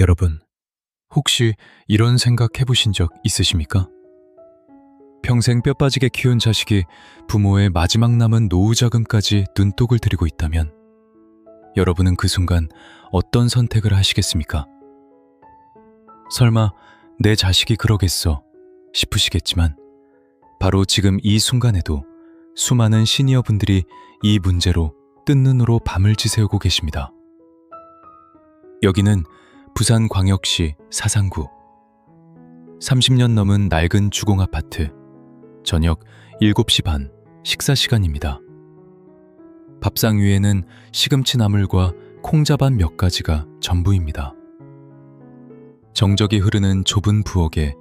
여러분, 혹시 이런 생각 해보신 적 있으십니까? 평생 뼈 빠지게 키운 자식이 부모의 마지막 남은 노후 자금까지 눈독을 들이고 있다면 여러분은 그 순간 어떤 선택을 하시겠습니까? 설마 내 자식이 그러겠어 싶으시겠지만 바로 지금 이 순간에도 수많은 시니어 분들이 이 문제로 뜬 눈으로 밤을 지새우고 계십니다. 여기는 부산광역시 사상구. 30년 넘은 낡은 주공아파트. 저녁 7시 반 식사 시간입니다. 밥상 위에는 시금치 나물과 콩자반 몇 가지가 전부입니다. 정적이 흐르는 좁은 부엌에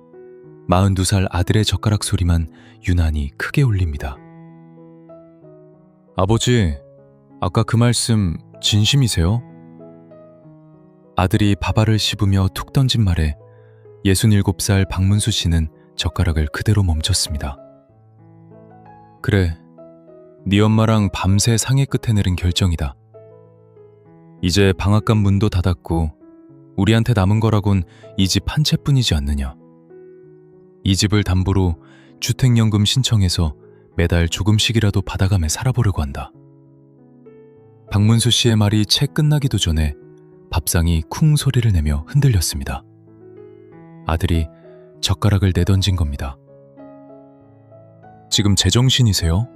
42살 아들의 젓가락 소리만 유난히 크게 울립니다. 아버지, 아까 그 말씀 진심이세요? 아들이 밥알을 씹으며 툭 던진 말에 67살 박문수 씨는 젓가락을 그대로 멈췄습니다. 그래, 네 엄마랑 밤새 상의 끝에 내린 결정이다. 이제 방앗간 문도 닫았고 우리한테 남은 거라곤 이 집 한 채뿐이지 않느냐. 이 집을 담보로 주택연금 신청해서 매달 조금씩이라도 받아가며 살아보려고 한다. 박문수 씨의 말이 채 끝나기도 전에 밥상이 쿵 소리를 내며 흔들렸습니다. 아들이 젓가락을 내던진 겁니다. 지금 제정신이세요?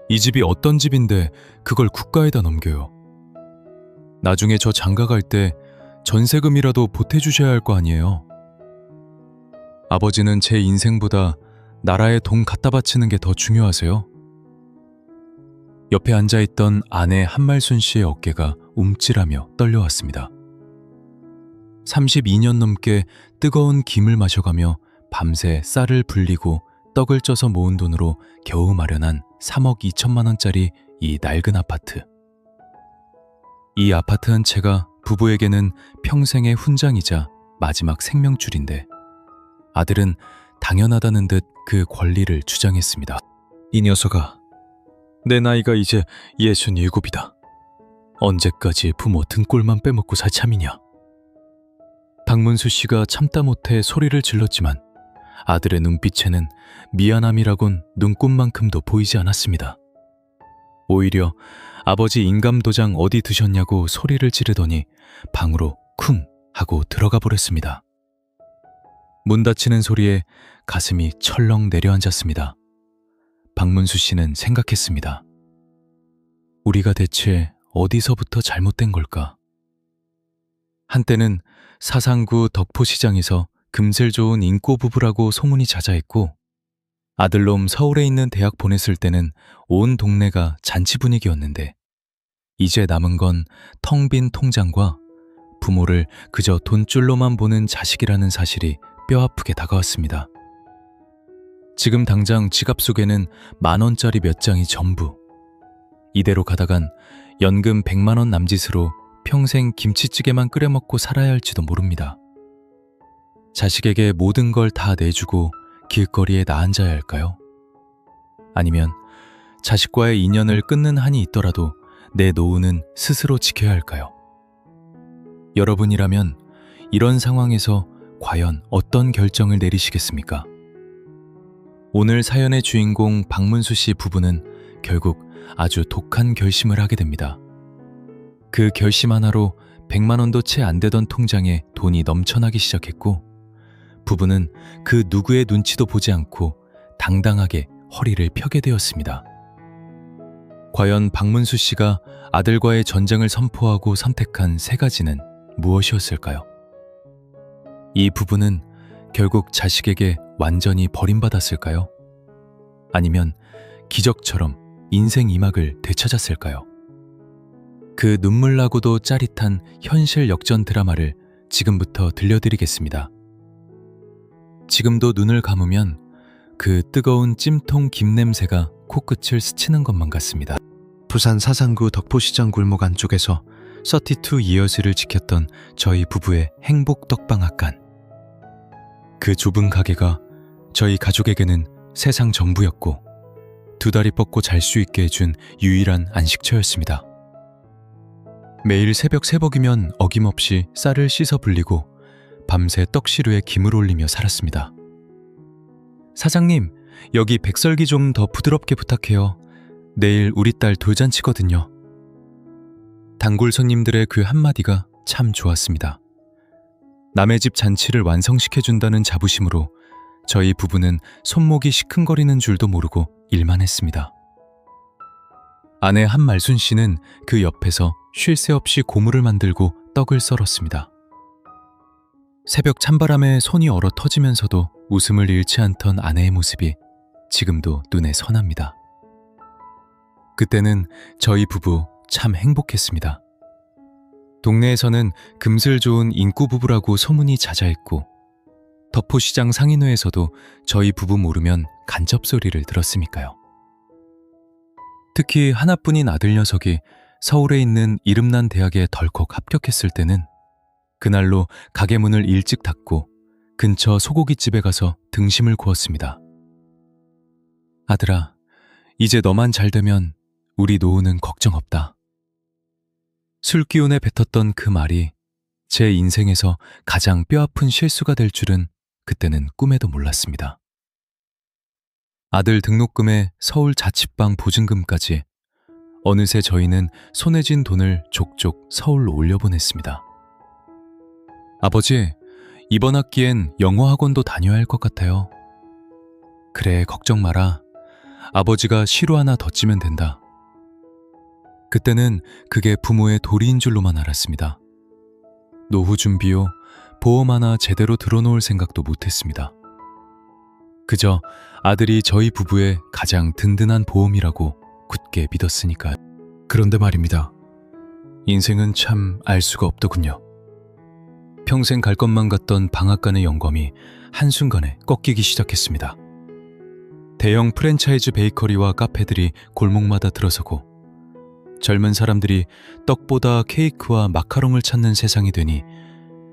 이 집이 어떤 집인데 그걸 국가에다 넘겨요. 나중에 저 장가 갈 때 전세금이라도 보태주셔야 할 거 아니에요. 아버지는 제 인생보다 나라에 돈 갖다 바치는 게 더 중요하세요? 옆에 앉아있던 아내 한말순 씨의 어깨가 움찔하며 떨려왔습니다. 32년 넘게 뜨거운 김을 마셔가며 밤새 쌀을 불리고 떡을 쪄서 모은 돈으로 겨우 마련한 3억 2천만 원짜리 이 낡은 아파트. 이 아파트 한 채가 부부에게는 평생의 훈장이자 마지막 생명줄인데 아들은 당연하다는 듯 그 권리를 주장했습니다. 이 녀석아, 내 나이가 이제 67이다. 언제까지 부모 등골만 빼먹고 살 참이냐. 박문수 씨가 참다 못해 소리를 질렀지만 아들의 눈빛에는 미안함이라곤 눈꽃만큼도 보이지 않았습니다. 오히려 아버지 인감도장 어디 두셨냐고 소리를 지르더니 방으로 쿵 하고 들어가 버렸습니다. 문 닫히는 소리에 가슴이 철렁 내려앉았습니다. 박문수 씨는 생각했습니다. 우리가 대체 어디서부터 잘못된 걸까? 한때는 사상구 덕포시장에서 금슬 좋은 인꼬 부부라고 소문이 자자했고 아들놈 서울에 있는 대학 보냈을 때는 온 동네가 잔치 분위기였는데 이제 남은 건 텅 빈 통장과 부모를 그저 돈줄로만 보는 자식이라는 사실이 뼈아프게 다가왔습니다. 지금 당장 지갑 속에는 10,000원짜리 몇 장이 전부. 이대로 가다간 연금 100만 원 남짓으로 평생 김치찌개만 끓여 먹고 살아야 할지도 모릅니다. 자식에게 모든 걸 다 내주고 길거리에 나앉아야 할까요? 아니면 자식과의 인연을 끊는 한이 있더라도 내 노후는 스스로 지켜야 할까요? 여러분이라면 이런 상황에서 과연 어떤 결정을 내리시겠습니까? 오늘 사연의 주인공 박문수 씨 부부는 결국 아주 독한 결심을 하게 됩니다. 그 결심 하나로 100만 원도 채 안 되던 통장에 돈이 넘쳐나기 시작했고 부부는 그 누구의 눈치도 보지 않고 당당하게 허리를 펴게 되었습니다. 과연 박문수 씨가 아들과의 전쟁을 선포하고 선택한 세 가지는 무엇이었을까요? 이 부부는 결국 자식에게 완전히 버림받았을까요? 아니면 기적처럼 인생 2막을 되찾았을까요? 그 눈물나고도 짜릿한 현실 역전 드라마를 지금부터 들려드리겠습니다. 지금도 눈을 감으면 그 뜨거운 찜통 김 냄새가 코끝을 스치는 것만 같습니다. 부산 사상구 덕포시장 골목 안쪽에서 32 years를 지켰던 저희 부부의 행복 떡방앗간. 그 좁은 가게가 저희 가족에게는 세상 전부였고 2다리 뻗고 잘 수 있게 해준 유일한 안식처였습니다. 매일 새벽 새벽이면 어김없이 쌀을 씻어 불리고 밤새 떡시루에 김을 올리며 살았습니다. 사장님, 여기 백설기 좀 더 부드럽게 부탁해요. 내일 우리 딸 돌잔치거든요. 단골 손님들의 그 한마디가 참 좋았습니다. 남의 집 잔치를 완성시켜준다는 자부심으로 저희 부부는 손목이 시큰거리는 줄도 모르고 일만 했습니다. 아내 한말순 씨는 그 옆에서 쉴 새 없이 고물을 만들고 떡을 썰었습니다. 새벽 찬바람에 손이 얼어 터지면서도 웃음을 잃지 않던 아내의 모습이 지금도 눈에 선합니다. 그때는 저희 부부 참 행복했습니다. 동네에서는 금슬 좋은 인구 부부라고 소문이 자자했고 덕포시장 상인회에서도 저희 부부 모르면 간접소리를 들었으니까요. 특히 하나뿐인 아들 녀석이 서울에 있는 이름난 대학에 덜컥 합격했을 때는 그날로 가게 문을 일찍 닫고 근처 소고기집에 가서 등심을 구웠습니다. 아들아, 이제 너만 잘 되면 우리 노후는 걱정 없다. 술 기운에 뱉었던 그 말이 제 인생에서 가장 뼈아픈 실수가 될 줄은 그때는 꿈에도 몰랐습니다. 아들 등록금에 서울 자취방 보증금까지 어느새 저희는 손에 쥔 돈을 족족 서울로 올려보냈습니다. 아버지, 이번 학기엔 영어 학원도 다녀야 할 것 같아요. 그래, 걱정 마라. 아버지가 시루 하나 더 찌면 된다. 그때는 그게 부모의 도리인 줄로만 알았습니다. 노후 준비요, 보험 하나 제대로 들어놓을 생각도 못했습니다. 그저 아들이 저희 부부의 가장 든든한 보험이라고 굳게 믿었으니까요. 그런데 말입니다. 인생은 참 알 수가 없더군요. 평생 갈 것만 같던 방앗간의 영감이 한순간에 꺾이기 시작했습니다. 대형 프랜차이즈 베이커리와 카페들이 골목마다 들어서고 젊은 사람들이 떡보다 케이크와 마카롱을 찾는 세상이 되니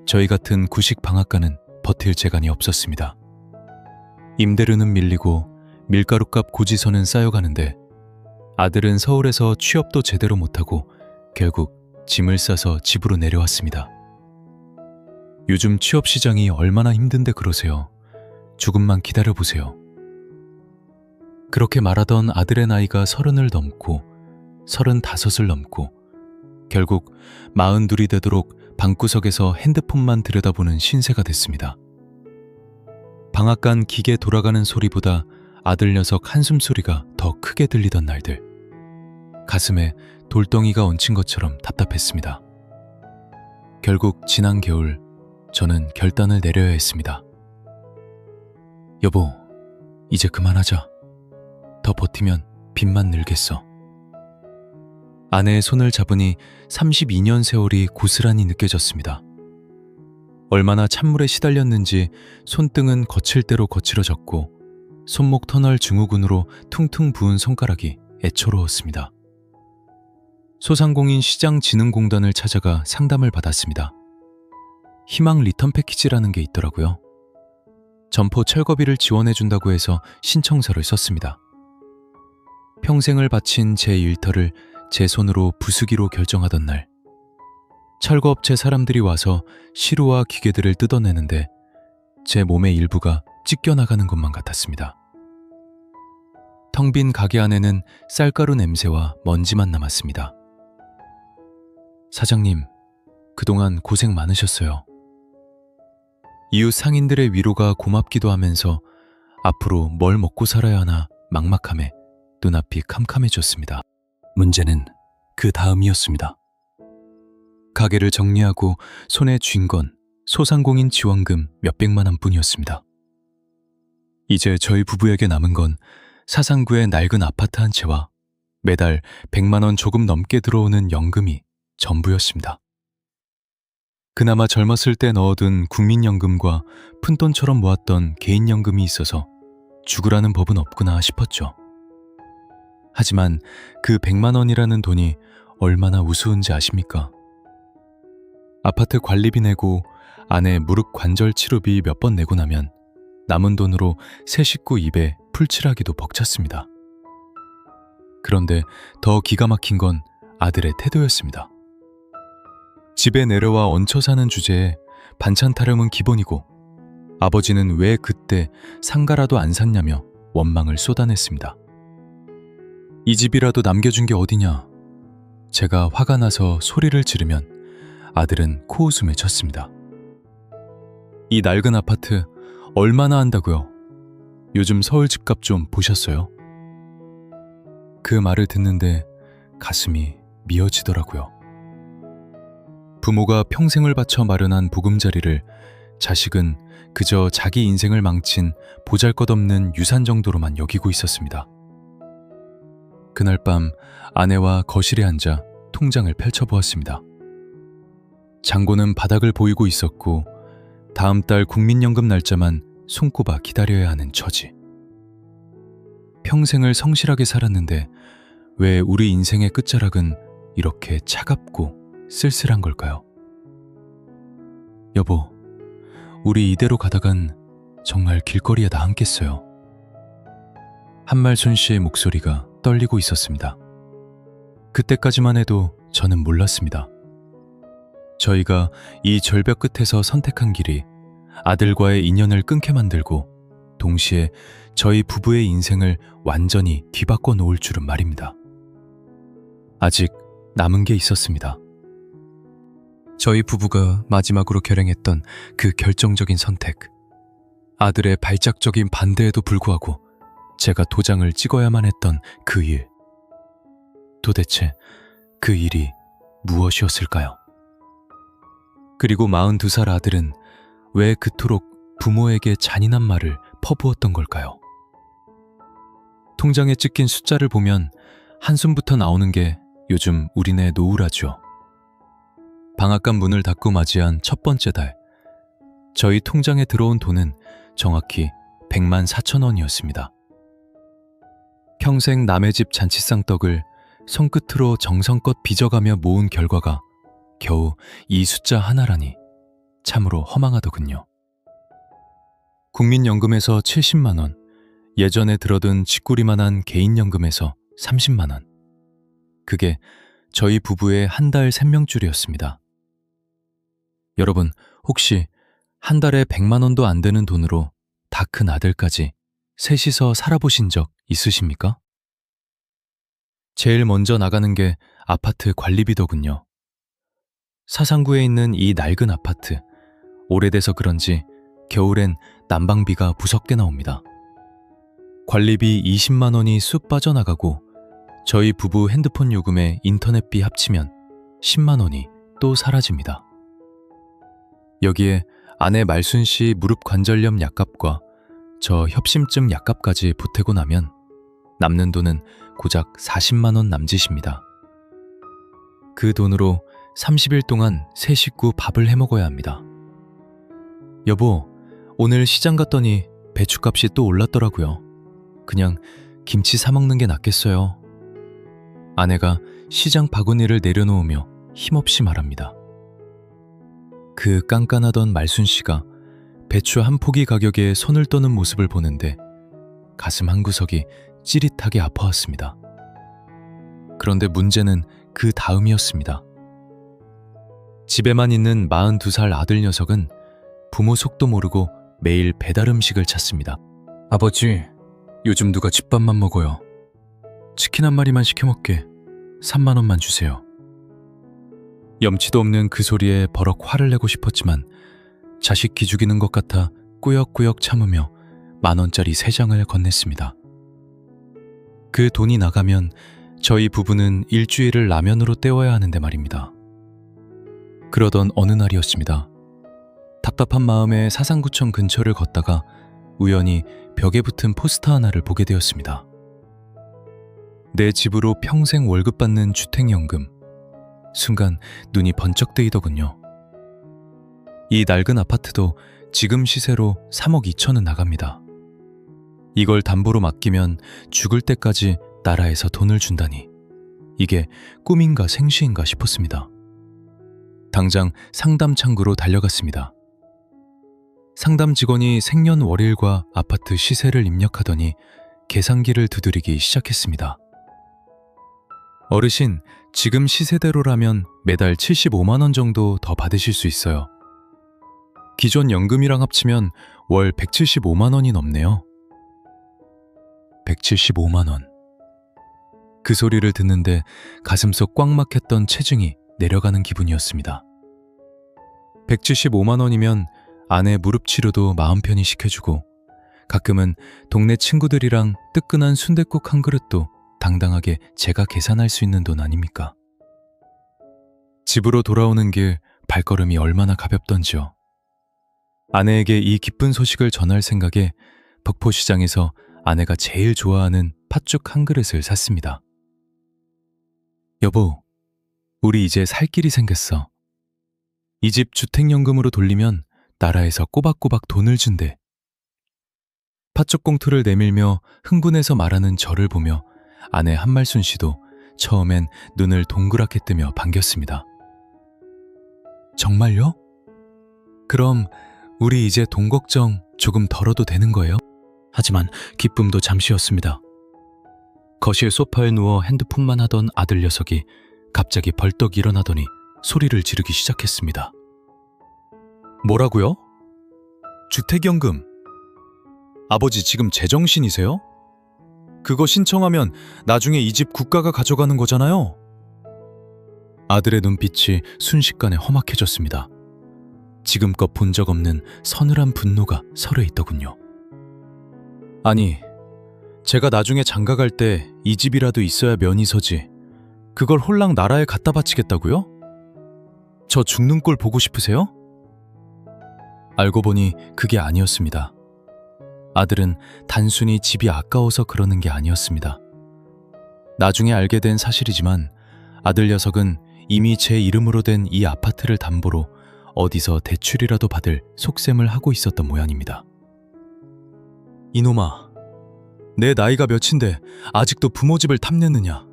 저희 같은 구식 방앗간은 버틸 재간이 없었습니다. 임대료는 밀리고 밀가루값 고지서는 쌓여가는데 아들은 서울에서 취업도 제대로 못하고 결국 짐을 싸서 집으로 내려왔습니다. 요즘 취업 시장이 얼마나 힘든데 그러세요. 조금만 기다려보세요. 그렇게 말하던 아들의 나이가 30을 넘고 35을 넘고 결국 42이 되도록 방구석에서 핸드폰만 들여다보는 신세가 됐습니다. 방앗간 기계 돌아가는 소리보다 아들 녀석 한숨소리가 더 크게 들리던 날들. 가슴에 돌덩이가 얹힌 것처럼 답답했습니다. 결국 지난 겨울 저는 결단을 내려야 했습니다. 여보, 이제 그만하자. 더 버티면 빚만 늘겠어. 아내의 손을 잡으니 32년 세월이 고스란히 느껴졌습니다. 얼마나 찬물에 시달렸는지 손등은 거칠 대로 거칠어졌고 손목 터널 증후군으로 퉁퉁 부은 손가락이 애처로웠습니다. 소상공인 시장진흥공단을 찾아가 상담을 받았습니다. 희망 리턴 패키지라는 게 있더라고요. 점포 철거비를 지원해준다고 해서 신청서를 썼습니다. 평생을 바친 제 일터를 제 손으로 부수기로 결정하던 날, 철거업체 사람들이 와서 시루와 기계들을 뜯어내는데 제 몸의 일부가 찢겨나가는 것만 같았습니다. 텅 빈 가게 안에는 쌀가루 냄새와 먼지만 남았습니다. 사장님, 그동안 고생 많으셨어요. 이웃 상인들의 위로가 고맙기도 하면서 앞으로 뭘 먹고 살아야 하나 막막함에 눈앞이 캄캄해졌습니다. 문제는 그 다음이었습니다. 가게를 정리하고 손에 쥔 건 소상공인 지원금 몇백만 원 뿐이었습니다. 이제 저희 부부에게 남은 건 사상구의 낡은 아파트 한 채와 매달 100만 원 조금 넘게 들어오는 연금이 전부였습니다. 그나마 젊었을 때 넣어둔 국민연금과 푼돈처럼 모았던 개인연금이 있어서 죽으라는 법은 없구나 싶었죠. 하지만 그 100만 원이라는 돈이 얼마나 우스운지 아십니까? 아파트 관리비 내고 아내 무릎 관절 치료비 몇 번 내고 나면 남은 돈으로 새 식구 입에 풀칠하기도 벅찼습니다. 그런데 더 기가 막힌 건 아들의 태도였습니다. 집에 내려와 얹혀 사는 주제에 반찬 타령은 기본이고 아버지는 왜 그때 상가라도 안 샀냐며 원망을 쏟아냈습니다. 이 집이라도 남겨준 게 어디냐. 제가 화가 나서 소리를 지르면 아들은 코웃음을 쳤습니다. 이 낡은 아파트 얼마나 한다고요? 요즘 서울 집값 좀 보셨어요? 그 말을 듣는데 가슴이 미어지더라고요. 부모가 평생을 바쳐 마련한 보금자리를 자식은 그저 자기 인생을 망친 보잘것없는 유산 정도로만 여기고 있었습니다. 그날 밤 아내와 거실에 앉아 통장을 펼쳐보았습니다. 잔고는 바닥을 보이고 있었고 다음 달 국민연금 날짜만 손꼽아 기다려야 하는 처지. 평생을 성실하게 살았는데 왜 우리 인생의 끝자락은 이렇게 차갑고 쓸쓸한 걸까요? 여보, 우리 이대로 가다간 정말 길거리에 나앉겠어요. 한말순 씨의 목소리가 떨리고 있었습니다. 그때까지만 해도 저는 몰랐습니다. 저희가 이 절벽 끝에서 선택한 길이 아들과의 인연을 끊게 만들고 동시에 저희 부부의 인생을 완전히 뒤바꿔 놓을 줄은 말입니다. 아직 남은 게 있었습니다. 저희 부부가 마지막으로 결행했던 그 결정적인 선택. 아들의 발작적인 반대에도 불구하고 제가 도장을 찍어야만 했던 그 일. 도대체 그 일이 무엇이었을까요? 그리고 42살 아들은 왜 그토록 부모에게 잔인한 말을 퍼부었던 걸까요? 통장에 찍힌 숫자를 보면 한숨부터 나오는 게 요즘 우리네 노후라죠. 방앗간 문을 닫고 맞이한 첫 번째 달, 저희 통장에 들어온 돈은 정확히 100만 4천 원이었습니다. 평생 남의 집 잔치상 떡을 손끝으로 정성껏 빚어가며 모은 결과가 겨우 이 숫자 하나라니 참으로 허망하더군요. 국민연금에서 70만 원, 예전에 들어둔 쥐꼬리만한 개인연금에서 30만 원. 그게 저희 부부의 한 달 생명줄이었습니다. 여러분, 혹시 한 달에 100만 원도 안 되는 돈으로 다 큰 아들까지 셋이서 살아보신 적 있으십니까? 제일 먼저 나가는 게 아파트 관리비더군요. 사상구에 있는 이 낡은 아파트, 오래돼서 그런지 겨울엔 난방비가 무섭게 나옵니다. 관리비 20만 원이 쑥 빠져나가고 저희 부부 핸드폰 요금에 인터넷비 합치면 10만 원이 또 사라집니다. 여기에 아내 말순 씨 무릎 관절염 약값과 저 협심증 약값까지 보태고 나면 남는 돈은 고작 40만 원 남짓입니다. 그 돈으로 30일 동안 세 식구 밥을 해먹어야 합니다. 여보, 오늘 시장 갔더니 배추값이 또 올랐더라고요. 그냥 김치 사 먹는 게 낫겠어요. 아내가 시장 바구니를 내려놓으며 힘없이 말합니다. 그 깐깐하던 말순 씨가 배추 한 포기 가격에 손을 떠는 모습을 보는데 가슴 한구석이 찌릿하게 아파왔습니다. 그런데 문제는 그 다음이었습니다. 집에만 있는 42살 아들 녀석은 부모 속도 모르고 매일 배달 음식을 찾습니다. 아버지, 요즘 누가 집밥만 먹어요. 치킨 한 마리만 시켜 먹게 3만 원만 주세요. 염치도 없는 그 소리에 버럭 화를 내고 싶었지만 자식 기죽이는 것 같아 꾸역꾸역 참으며 10,000원짜리 3장을 건넸습니다. 그 돈이 나가면 저희 부부는 일주일을 라면으로 때워야 하는데 말입니다. 그러던 어느 날이었습니다. 답답한 마음에 사상구청 근처를 걷다가 우연히 벽에 붙은 포스터 하나를 보게 되었습니다. 내 집으로 평생 월급 받는 주택연금. 순간 눈이 번쩍 뜨이더군요. 이 낡은 아파트도 지금 시세로 3억 2천은 나갑니다. 이걸 담보로 맡기면 죽을 때까지 나라에서 돈을 준다니 이게 꿈인가 생시인가 싶었습니다. 당장 상담 창구로 달려갔습니다. 상담 직원이 생년월일과 아파트 시세를 입력하더니 계산기를 두드리기 시작했습니다. 어르신, 지금 시세대로라면 매달 75만 원 정도 더 받으실 수 있어요. 기존 연금이랑 합치면 월 175만 원이 넘네요. 175만 원. 그 소리를 듣는데 가슴속 꽉 막혔던 체중이 내려가는 기분이었습니다. 175만 원이면 아내 무릎 치료도 마음 편히 시켜주고 가끔은 동네 친구들이랑 뜨끈한 순댓국 한 그릇도 당당하게 제가 계산할 수 있는 돈 아닙니까? 집으로 돌아오는 길 발걸음이 얼마나 가볍던지요. 아내에게 이 기쁜 소식을 전할 생각에 덕포시장에서 아내가 제일 좋아하는 팥죽 한 그릇을 샀습니다. 여보, 우리 이제 살 길이 생겼어. 이 집 주택연금으로 돌리면 나라에서 꼬박꼬박 돈을 준대. 팥죽 봉투를 내밀며 흥분해서 말하는 저를 보며 아내 한말순 씨도 처음엔 눈을 동그랗게 뜨며 반겼습니다. 정말요? 그럼 우리 이제 돈 걱정 조금 덜어도 되는 거예요? 하지만 기쁨도 잠시였습니다. 거실 소파에 누워 핸드폰만 하던 아들 녀석이 갑자기 벌떡 일어나더니 소리를 지르기 시작했습니다. 뭐라고요? 주택연금. 아버지 지금 제정신이세요? 그거 신청하면 나중에 이 집 국가가 가져가는 거잖아요. 아들의 눈빛이 순식간에 험악해졌습니다. 지금껏 본 적 없는 서늘한 분노가 서려 있더군요. 아니, 제가 나중에 장가 갈 때 이 집이라도 있어야 면이 서지. 그걸 홀랑 나라에 갖다 바치겠다고요? 저 죽는 꼴 보고 싶으세요? 알고 보니 그게 아니었습니다. 아들은 단순히 집이 아까워서 그러는 게 아니었습니다. 나중에 알게 된 사실이지만 아들 녀석은 이미 제 이름으로 된 이 아파트를 담보로 어디서 대출이라도 받을 속셈을 하고 있었던 모양입니다. 이놈아, 내 나이가 몇인데 아직도 부모 집을 탐내느냐?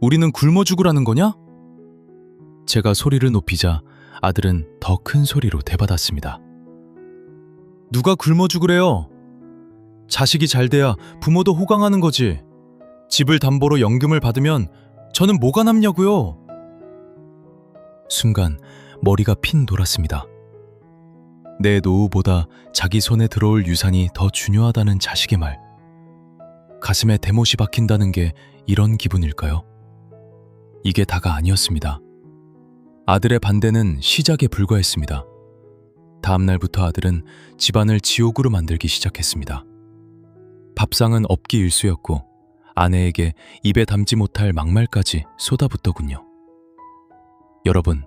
우리는 굶어 죽으라는 거냐? 제가 소리를 높이자 아들은 더 큰 소리로 대받았습니다. 누가 굶어 죽으래요? 자식이 잘 돼야 부모도 호강하는 거지. 집을 담보로 연금을 받으면 저는 뭐가 남냐고요? 순간 머리가 핀 돌았습니다. 내 노후보다 자기 손에 들어올 유산이 더 중요하다는 자식의 말. 가슴에 대못이 박힌다는 게 이런 기분일까요? 이게 다가 아니었습니다. 아들의 반대는 시작에 불과했습니다. 다음 날부터 아들은 집안을 지옥으로 만들기 시작했습니다. 밥상은 업기 일쑤였고 아내에게 입에 담지 못할 막말까지 쏟아붓더군요. 여러분,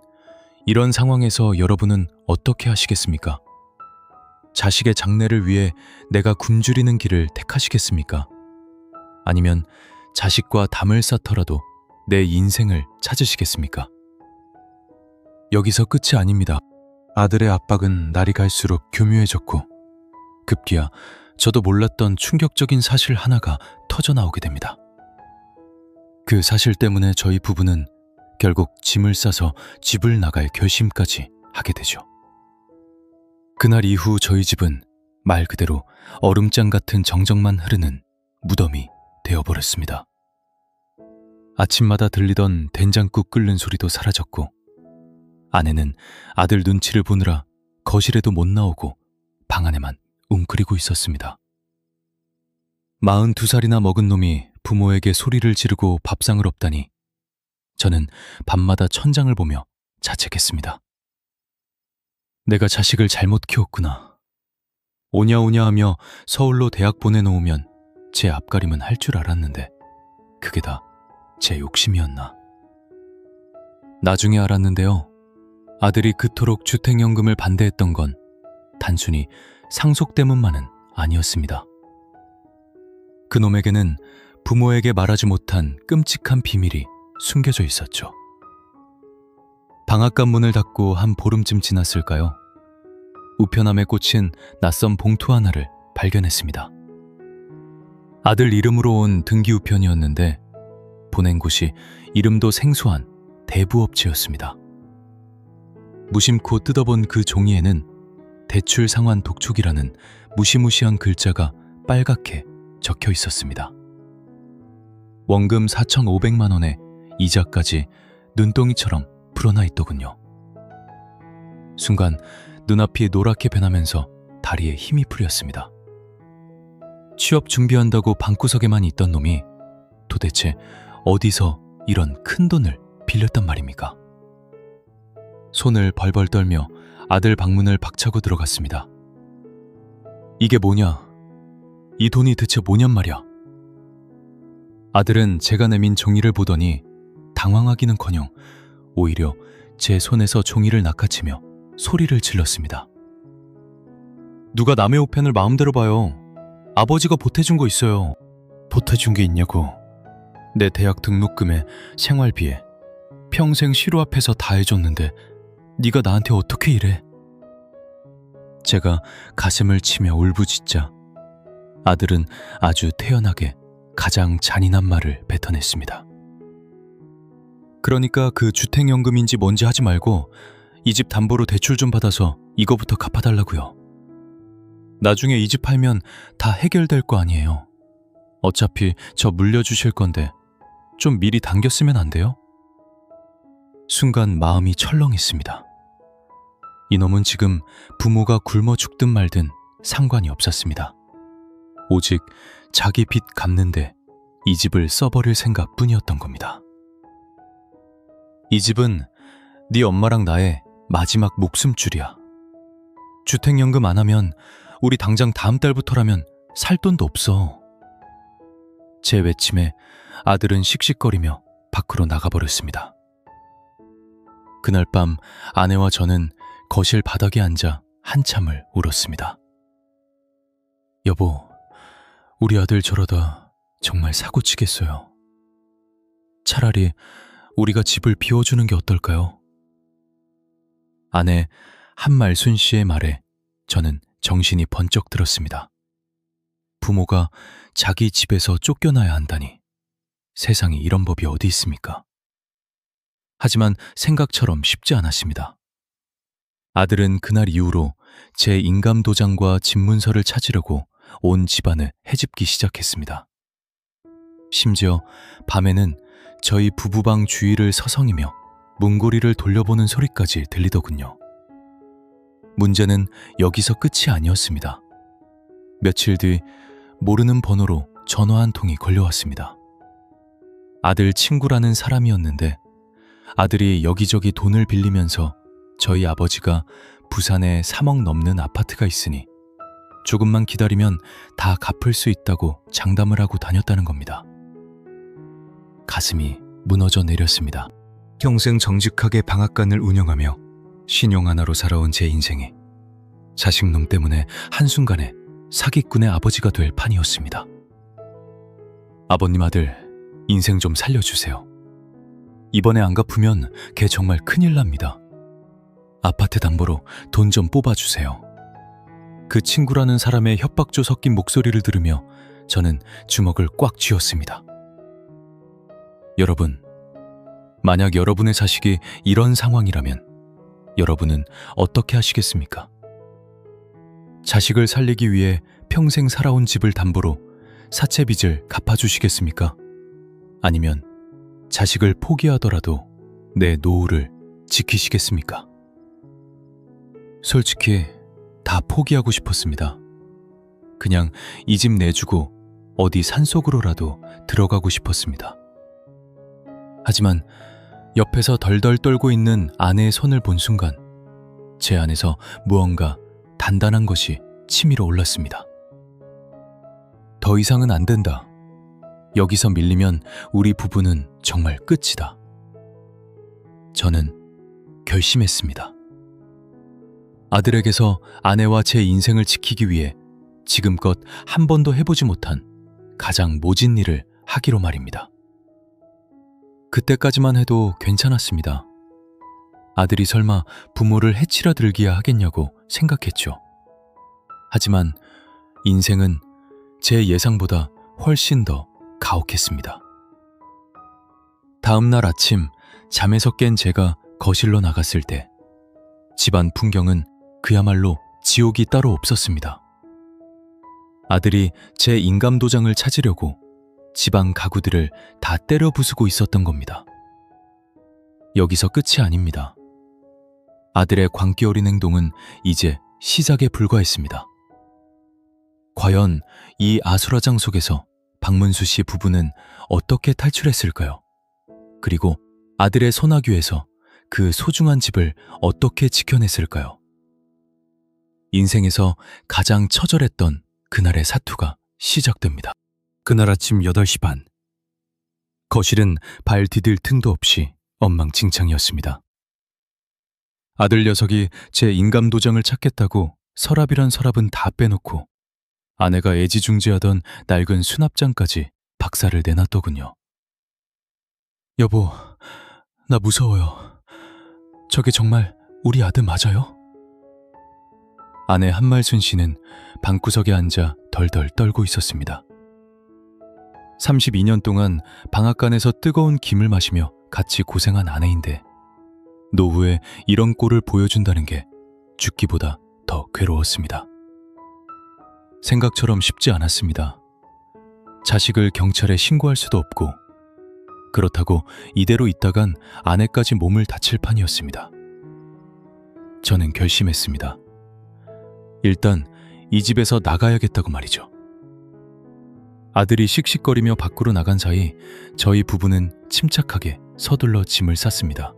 이런 상황에서 여러분은 어떻게 하시겠습니까? 자식의 장래를 위해 내가 굶주리는 길을 택하시겠습니까? 아니면 자식과 담을 쌓더라도 내 인생을 찾으시겠습니까? 여기서 끝이 아닙니다. 아들의 압박은 날이 갈수록 교묘해졌고 급기야 저도 몰랐던 충격적인 사실 하나가 터져나오게 됩니다. 그 사실 때문에 저희 부부는 결국 짐을 싸서 집을 나갈 결심까지 하게 되죠. 그날 이후 저희 집은 말 그대로 얼음장 같은 정적만 흐르는 무덤이 되어버렸습니다. 아침마다 들리던 된장국 끓는 소리도 사라졌고 아내는 아들 눈치를 보느라 거실에도 못 나오고 방 안에만 웅크리고 있었습니다. 42살이나 먹은 놈이 부모에게 소리를 지르고 밥상을 엎다니 저는 밤마다 천장을 보며 자책했습니다. 내가 자식을 잘못 키웠구나. 오냐오냐 하며 서울로 대학 보내놓으면 제 앞가림은 할 줄 알았는데 그게 다 제 욕심이었나. 나중에 알았는데요. 아들이 그토록 주택연금을 반대했던 건 단순히 상속 때문만은 아니었습니다. 그놈에게는 부모에게 말하지 못한 끔찍한 비밀이 숨겨져 있었죠. 방앗간 문을 닫고 한 보름쯤 지났을까요? 우편함에 꽂힌 낯선 봉투 하나를 발견했습니다. 아들 이름으로 온 등기우편이었는데 보낸 곳이 이름도 생소한 대부업체였습니다. 무심코 뜯어본 그 종이에는 대출 상환 독촉이라는 무시무시한 글자가 빨갛게 적혀 있었습니다. 원금 4,500만 원에 이자까지 눈덩이처럼 불어나 있더군요. 순간 눈앞이 노랗게 변하면서 다리에 힘이 풀렸습니다. 취업 준비한다고 방구석에만 있던 놈이 도대체 어디서 이런 큰 돈을 빌렸단 말입니까? 손을 벌벌 떨며 아들 방문을 박차고 들어갔습니다. 이게 뭐냐? 이 돈이 대체 뭐냔 말이야? 아들은 제가 내민 종이를 보더니 당황하기는커녕 오히려 제 손에서 종이를 낚아채며 소리를 질렀습니다. 누가 남의 우편을 마음대로 봐요. 아버지가 보태준 거 있어요. 보태준 게 있냐고. 내 대학 등록금에 생활비에 평생 시루 앞에서 다 해줬는데 네가 나한테 어떻게 이래? 제가 가슴을 치며 울부짖자 아들은 아주 태연하게 가장 잔인한 말을 뱉어냈습니다. 그러니까 그 주택연금인지 뭔지 하지 말고 이 집 담보로 대출 좀 받아서 이거부터 갚아달라고요. 나중에 이 집 팔면 다 해결될 거 아니에요. 어차피 저 물려주실 건데 좀 미리 당겼으면 안 돼요? 순간 마음이 철렁했습니다. 이놈은 지금 부모가 굶어 죽든 말든 상관이 없었습니다. 오직 자기 빚 갚는데 이 집을 써버릴 생각뿐이었던 겁니다. 이 집은 네 엄마랑 나의 마지막 목숨줄이야. 주택연금 안 하면 우리 당장 다음 달부터라면 살 돈도 없어. 제 외침에 아들은 씩씩거리며 밖으로 나가버렸습니다. 그날 밤 아내와 저는 거실 바닥에 앉아 한참을 울었습니다. 여보, 우리 아들 저러다 정말 사고치겠어요. 차라리 우리가 집을 비워주는 게 어떨까요? 아내 한말순 씨의 말에 저는 정신이 번쩍 들었습니다. 부모가 자기 집에서 쫓겨나야 한다니 세상에 이런 법이 어디 있습니까? 하지만 생각처럼 쉽지 않았습니다. 아들은 그날 이후로 제 인감도장과 집문서를 찾으려고 온 집안을 헤집기 시작했습니다. 심지어 밤에는 저희 부부방 주위를 서성이며 문고리를 돌려보는 소리까지 들리더군요. 문제는 여기서 끝이 아니었습니다. 며칠 뒤 모르는 번호로 전화 한 통이 걸려왔습니다. 아들 친구라는 사람이었는데 아들이 여기저기 돈을 빌리면서 저희 아버지가 부산에 3억 넘는 아파트가 있으니 조금만 기다리면 다 갚을 수 있다고 장담을 하고 다녔다는 겁니다. 가슴이 무너져 내렸습니다. 평생 정직하게 방앗간을 운영하며 신용 하나로 살아온 제 인생에 자식놈 때문에 한순간에 사기꾼의 아버지가 될 판이었습니다. 아버님 아들, 인생 좀 살려주세요. 이번에 안 갚으면 걔 정말 큰일 납니다. 아파트 담보로 돈 좀 뽑아주세요. 그 친구라는 사람의 협박조 섞인 목소리를 들으며 저는 주먹을 꽉 쥐었습니다. 여러분, 만약 여러분의 자식이 이런 상황이라면 여러분은 어떻게 하시겠습니까? 자식을 살리기 위해 평생 살아온 집을 담보로 사채빚을 갚아주시겠습니까? 아니면 자식을 포기하더라도 내 노후를 지키시겠습니까? 솔직히 다 포기하고 싶었습니다. 그냥 이 집 내주고 어디 산속으로라도 들어가고 싶었습니다. 하지만 옆에서 덜덜 떨고 있는 아내의 손을 본 순간 제 안에서 무언가 단단한 것이 치밀어 올랐습니다. 더 이상은 안 된다. 여기서 밀리면 우리 부부는 정말 끝이다. 저는 결심했습니다. 아들에게서 아내와 제 인생을 지키기 위해 지금껏 한 번도 해보지 못한 가장 모진 일을 하기로 말입니다. 그때까지만 해도 괜찮았습니다. 아들이 설마 부모를 해치려 들기야 하겠냐고 생각했죠. 하지만 인생은 제 예상보다 훨씬 더 가혹했습니다. 다음 날 아침 잠에서 깬 제가 거실로 나갔을 때 집안 풍경은 그야말로 지옥이 따로 없었습니다. 아들이 제 인감도장을 찾으려고 집안 가구들을 다 때려 부수고 있었던 겁니다. 여기서 끝이 아닙니다. 아들의 광기 어린 행동은 이제 시작에 불과했습니다. 과연 이 아수라장 속에서 박문수 씨 부부는 어떻게 탈출했을까요? 그리고 아들의 소나귀에서 그 소중한 집을 어떻게 지켜냈을까요? 인생에서 가장 처절했던 그날의 사투가 시작됩니다. 그날 아침 8시 반. 거실은 발 디딜 틈도 없이 엉망진창이었습니다. 아들 녀석이 제 인감도장을 찾겠다고 서랍이란 서랍은 다 빼놓고 아내가 애지중지하던 낡은 수납장까지 박살을 내놨더군요. 여보, 나 무서워요. 저게 정말 우리 아들 맞아요? 아내 한말순 씨는 방구석에 앉아 덜덜 떨고 있었습니다. 32년 동안 방앗간에서 뜨거운 김을 마시며 같이 고생한 아내인데 노후에 이런 꼴을 보여준다는 게 죽기보다 더 괴로웠습니다. 생각처럼 쉽지 않았습니다. 자식을 경찰에 신고할 수도 없고 그렇다고 이대로 있다간 아내까지 몸을 다칠 판이었습니다. 저는 결심했습니다. 일단 이 집에서 나가야겠다고 말이죠. 아들이 씩씩거리며 밖으로 나간 사이 저희 부부는 침착하게 서둘러 짐을 쌌습니다.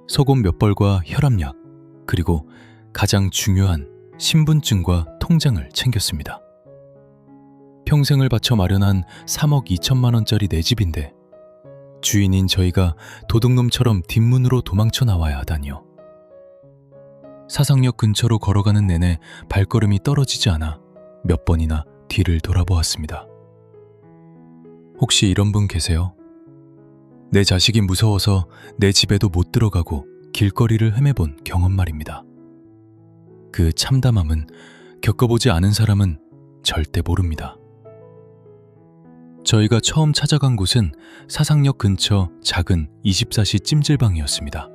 소금 몇 벌과 혈압약, 그리고 가장 중요한 신분증과 통장을 챙겼습니다. 평생을 바쳐 마련한 3억 2천만 원짜리 내 집인데 주인인 저희가 도둑놈처럼 뒷문으로 도망쳐 나와야 하다니요. 사상역 근처로 걸어가는 내내 발걸음이 떨어지지 않아 몇 번이나 뒤를 돌아보았습니다. 혹시 이런 분 계세요? 내 자식이 무서워서 내 집에도 못 들어가고 길거리를 헤매본 경험 말입니다. 그 참담함은 겪어보지 않은 사람은 절대 모릅니다. 저희가 처음 찾아간 곳은 사상역 근처 작은 24시 찜질방이었습니다.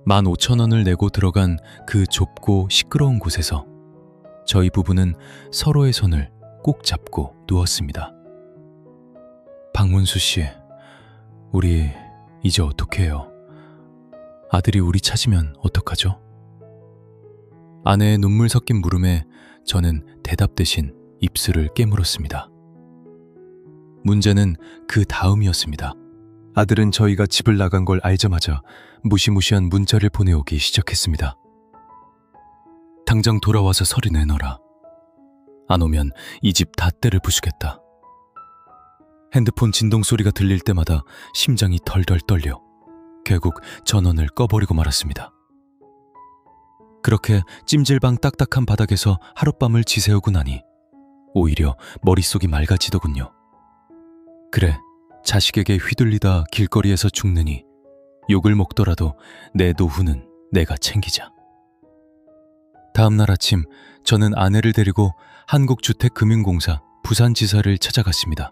15,000원을 내고 들어간 그 좁고 시끄러운 곳에서 저희 부부는 서로의 손을 꼭 잡고 누웠습니다. 박문수 씨, 우리 이제 어떻게 해요? 아들이 우리 찾으면 어떡하죠? 아내의 눈물 섞인 물음에 저는 대답 대신 입술을 깨물었습니다. 문제는 그 다음이었습니다. 아들은 저희가 집을 나간 걸 알자마자 무시무시한 문자를 보내오기 시작했습니다. 당장 돌아와서 서리 내놔라. 안 오면 이 집 다 때를 부수겠다. 핸드폰 진동 소리가 들릴 때마다 심장이 덜덜 떨려 결국 전원을 꺼버리고 말았습니다. 그렇게 찜질방 딱딱한 바닥에서 하룻밤을 지새우고 나니 오히려 머릿속이 맑아지더군요. 그래, 자식에게 휘둘리다 길거리에서 죽느니 욕을 먹더라도 내 노후는 내가 챙기자. 다음 날 아침 저는 아내를 데리고 한국주택금융공사 부산지사를 찾아갔습니다.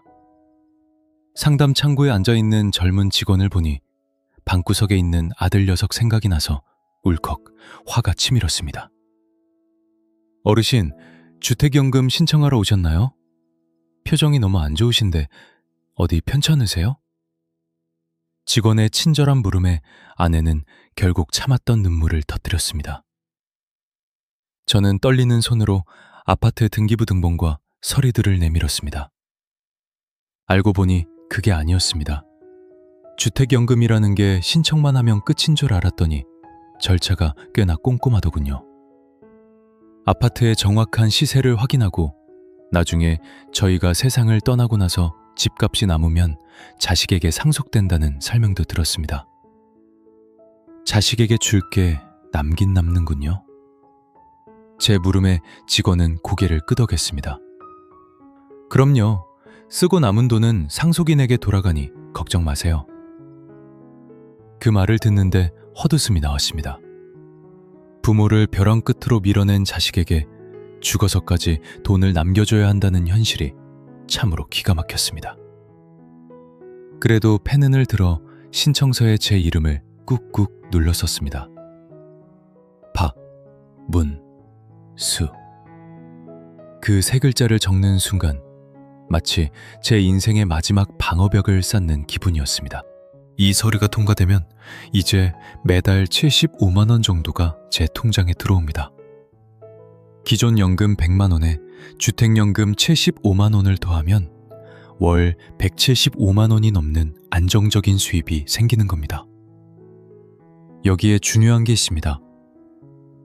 상담 창구에 앉아있는 젊은 직원을 보니 방구석에 있는 아들 녀석 생각이 나서 울컥 화가 치밀었습니다. 어르신, 주택연금 신청하러 오셨나요? 표정이 너무 안 좋으신데 어디 편찮으세요? 직원의 친절한 물음에 아내는 결국 참았던 눈물을 터뜨렸습니다. 저는 떨리는 손으로 아파트 등기부 등본과 서류들을 내밀었습니다. 알고 보니 그게 아니었습니다. 주택연금이라는 게 신청만 하면 끝인 줄 알았더니 절차가 꽤나 꼼꼼하더군요. 아파트의 정확한 시세를 확인하고 나중에 저희가 세상을 떠나고 나서 집값이 남으면 자식에게 상속된다는 설명도 들었습니다. 자식에게 줄 게 남긴 남는군요. 제 물음에 직원은 고개를 끄덕였습니다. 그럼요. 쓰고 남은 돈은 상속인에게 돌아가니 걱정 마세요. 그 말을 듣는데 헛웃음이 나왔습니다. 부모를 벼랑 끝으로 밀어낸 자식에게 죽어서까지 돈을 남겨줘야 한다는 현실이 참으로 기가 막혔습니다. 그래도 펜을 들어 신청서에 제 이름을 꾹꾹 눌렀었습니다. 박문수. 그 세 글자를 적는 순간 마치 제 인생의 마지막 방어벽을 쌓는 기분이었습니다. 이 서류가 통과되면 이제 매달 75만 원 정도가 제 통장에 들어옵니다. 기존 연금 100만 원에 주택연금 75만 원을 더하면 월 175만 원이 넘는 안정적인 수입이 생기는 겁니다. 여기에 중요한 게 있습니다.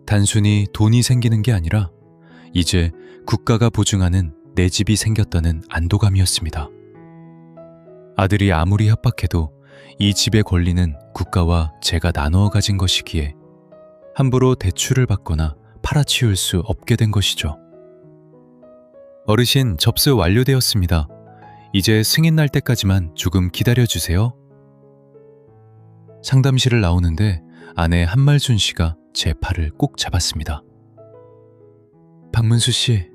단순히 돈이 생기는 게 아니라 이제 국가가 보증하는 내 집이 생겼다는 안도감이었습니다. 아들이 아무리 협박해도 이 집의 권리는 국가와 제가 나누어 가진 것이기에 함부로 대출을 받거나 팔아치울 수 없게 된 것이죠. 어르신, 접수 완료되었습니다. 이제 승인 날 때까지만 조금 기다려주세요. 상담실을 나오는데 아내 한말순 씨가 제 팔을 꼭 잡았습니다. 박문수 씨,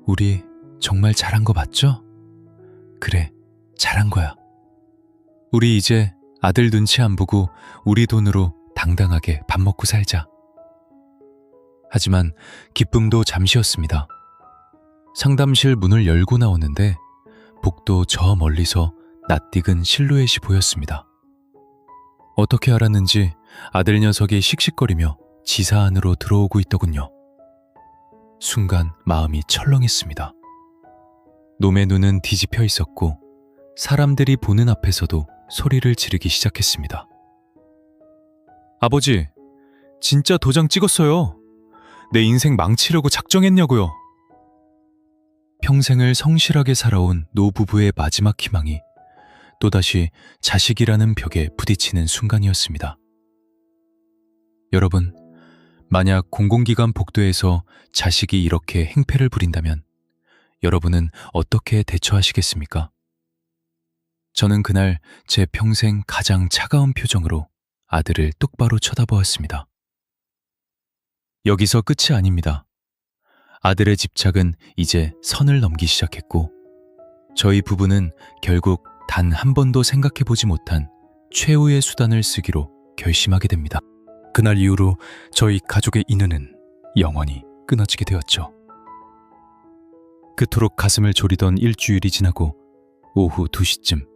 우리 정말 잘한 거 맞죠? 그래, 잘한 거야. 우리 이제 아들 눈치 안 보고 우리 돈으로 당당하게 밥 먹고 살자. 하지만 기쁨도 잠시였습니다. 상담실 문을 열고 나오는데 복도 저 멀리서 낯익은 실루엣이 보였습니다. 어떻게 알았는지 아들 녀석이 씩씩거리며 지사 안으로 들어오고 있더군요. 순간 마음이 철렁했습니다. 놈의 눈은 뒤집혀 있었고 사람들이 보는 앞에서도 소리를 지르기 시작했습니다. 아버지, 진짜 도장 찍었어요. 내 인생 망치려고 작정했냐고요. 평생을 성실하게 살아온 노부부의 마지막 희망이 또다시 자식이라는 벽에 부딪히는 순간이었습니다. 여러분, 만약 공공기관 복도에서 자식이 이렇게 행패를 부린다면 여러분은 어떻게 대처하시겠습니까? 저는 그날 제 평생 가장 차가운 표정으로 아들을 똑바로 쳐다보았습니다. 여기서 끝이 아닙니다. 아들의 집착은 이제 선을 넘기 시작했고 저희 부부는 결국 단 한 번도 생각해보지 못한 최후의 수단을 쓰기로 결심하게 됩니다. 그날 이후로 저희 가족의 인연은 영원히 끊어지게 되었죠. 그토록 가슴을 졸이던 일주일이 지나고 오후 2시쯤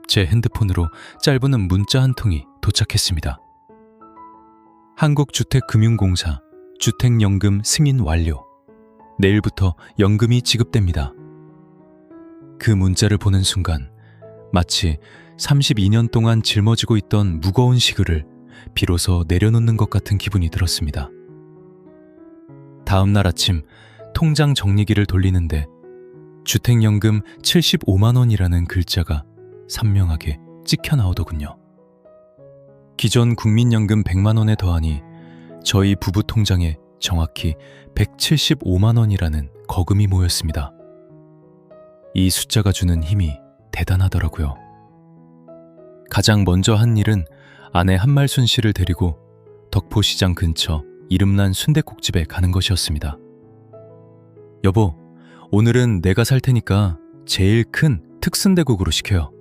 제 핸드폰으로 짧은 문자 한 통이 도착했습니다. 한국주택금융공사 주택연금 승인 완료. 내일부터 연금이 지급됩니다. 그 문자를 보는 순간 마치 32년 동안 짊어지고 있던 무거운 시그를 비로소 내려놓는 것 같은 기분이 들었습니다. 다음 날 아침 통장 정리기를 돌리는데 주택연금 75만 원이라는 글자가 선명하게 찍혀 나오더군요. 기존 국민연금 100만 원에 더하니 저희 부부 통장에 정확히 175만 원이라는 거금이 모였습니다. 이 숫자가 주는 힘이 대단하더라고요. 가장 먼저 한 일은 아내 한말순 씨를 데리고 덕포시장 근처 이름난 순댓국집에 가는 것이었습니다. 여보, 오늘은 내가 살 테니까 제일 큰 특순대국으로 시켜요.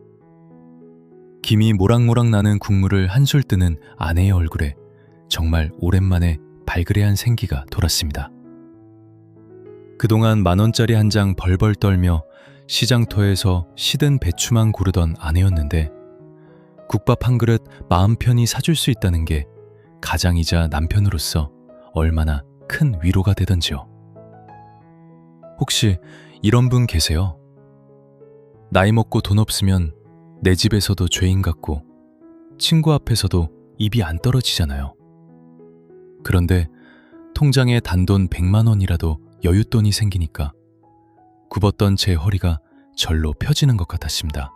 김이 모락모락 나는 국물을 한술 뜨는 아내의 얼굴에 정말 오랜만에 발그레한 생기가 돌았습니다. 그동안 10,000원짜리 한 장 벌벌 떨며 시장터에서 시든 배추만 고르던 아내였는데 국밥 한 그릇 마음 편히 사줄 수 있다는 게 가장이자 남편으로서 얼마나 큰 위로가 되던지요. 혹시 이런 분 계세요? 나이 먹고 돈 없으면 내 집에서도 죄인 같고 친구 앞에서도 입이 안 떨어지잖아요. 그런데 통장에 단돈 100만 원이라도 여윳돈이 생기니까 굽었던 제 허리가 절로 펴지는 것 같았습니다.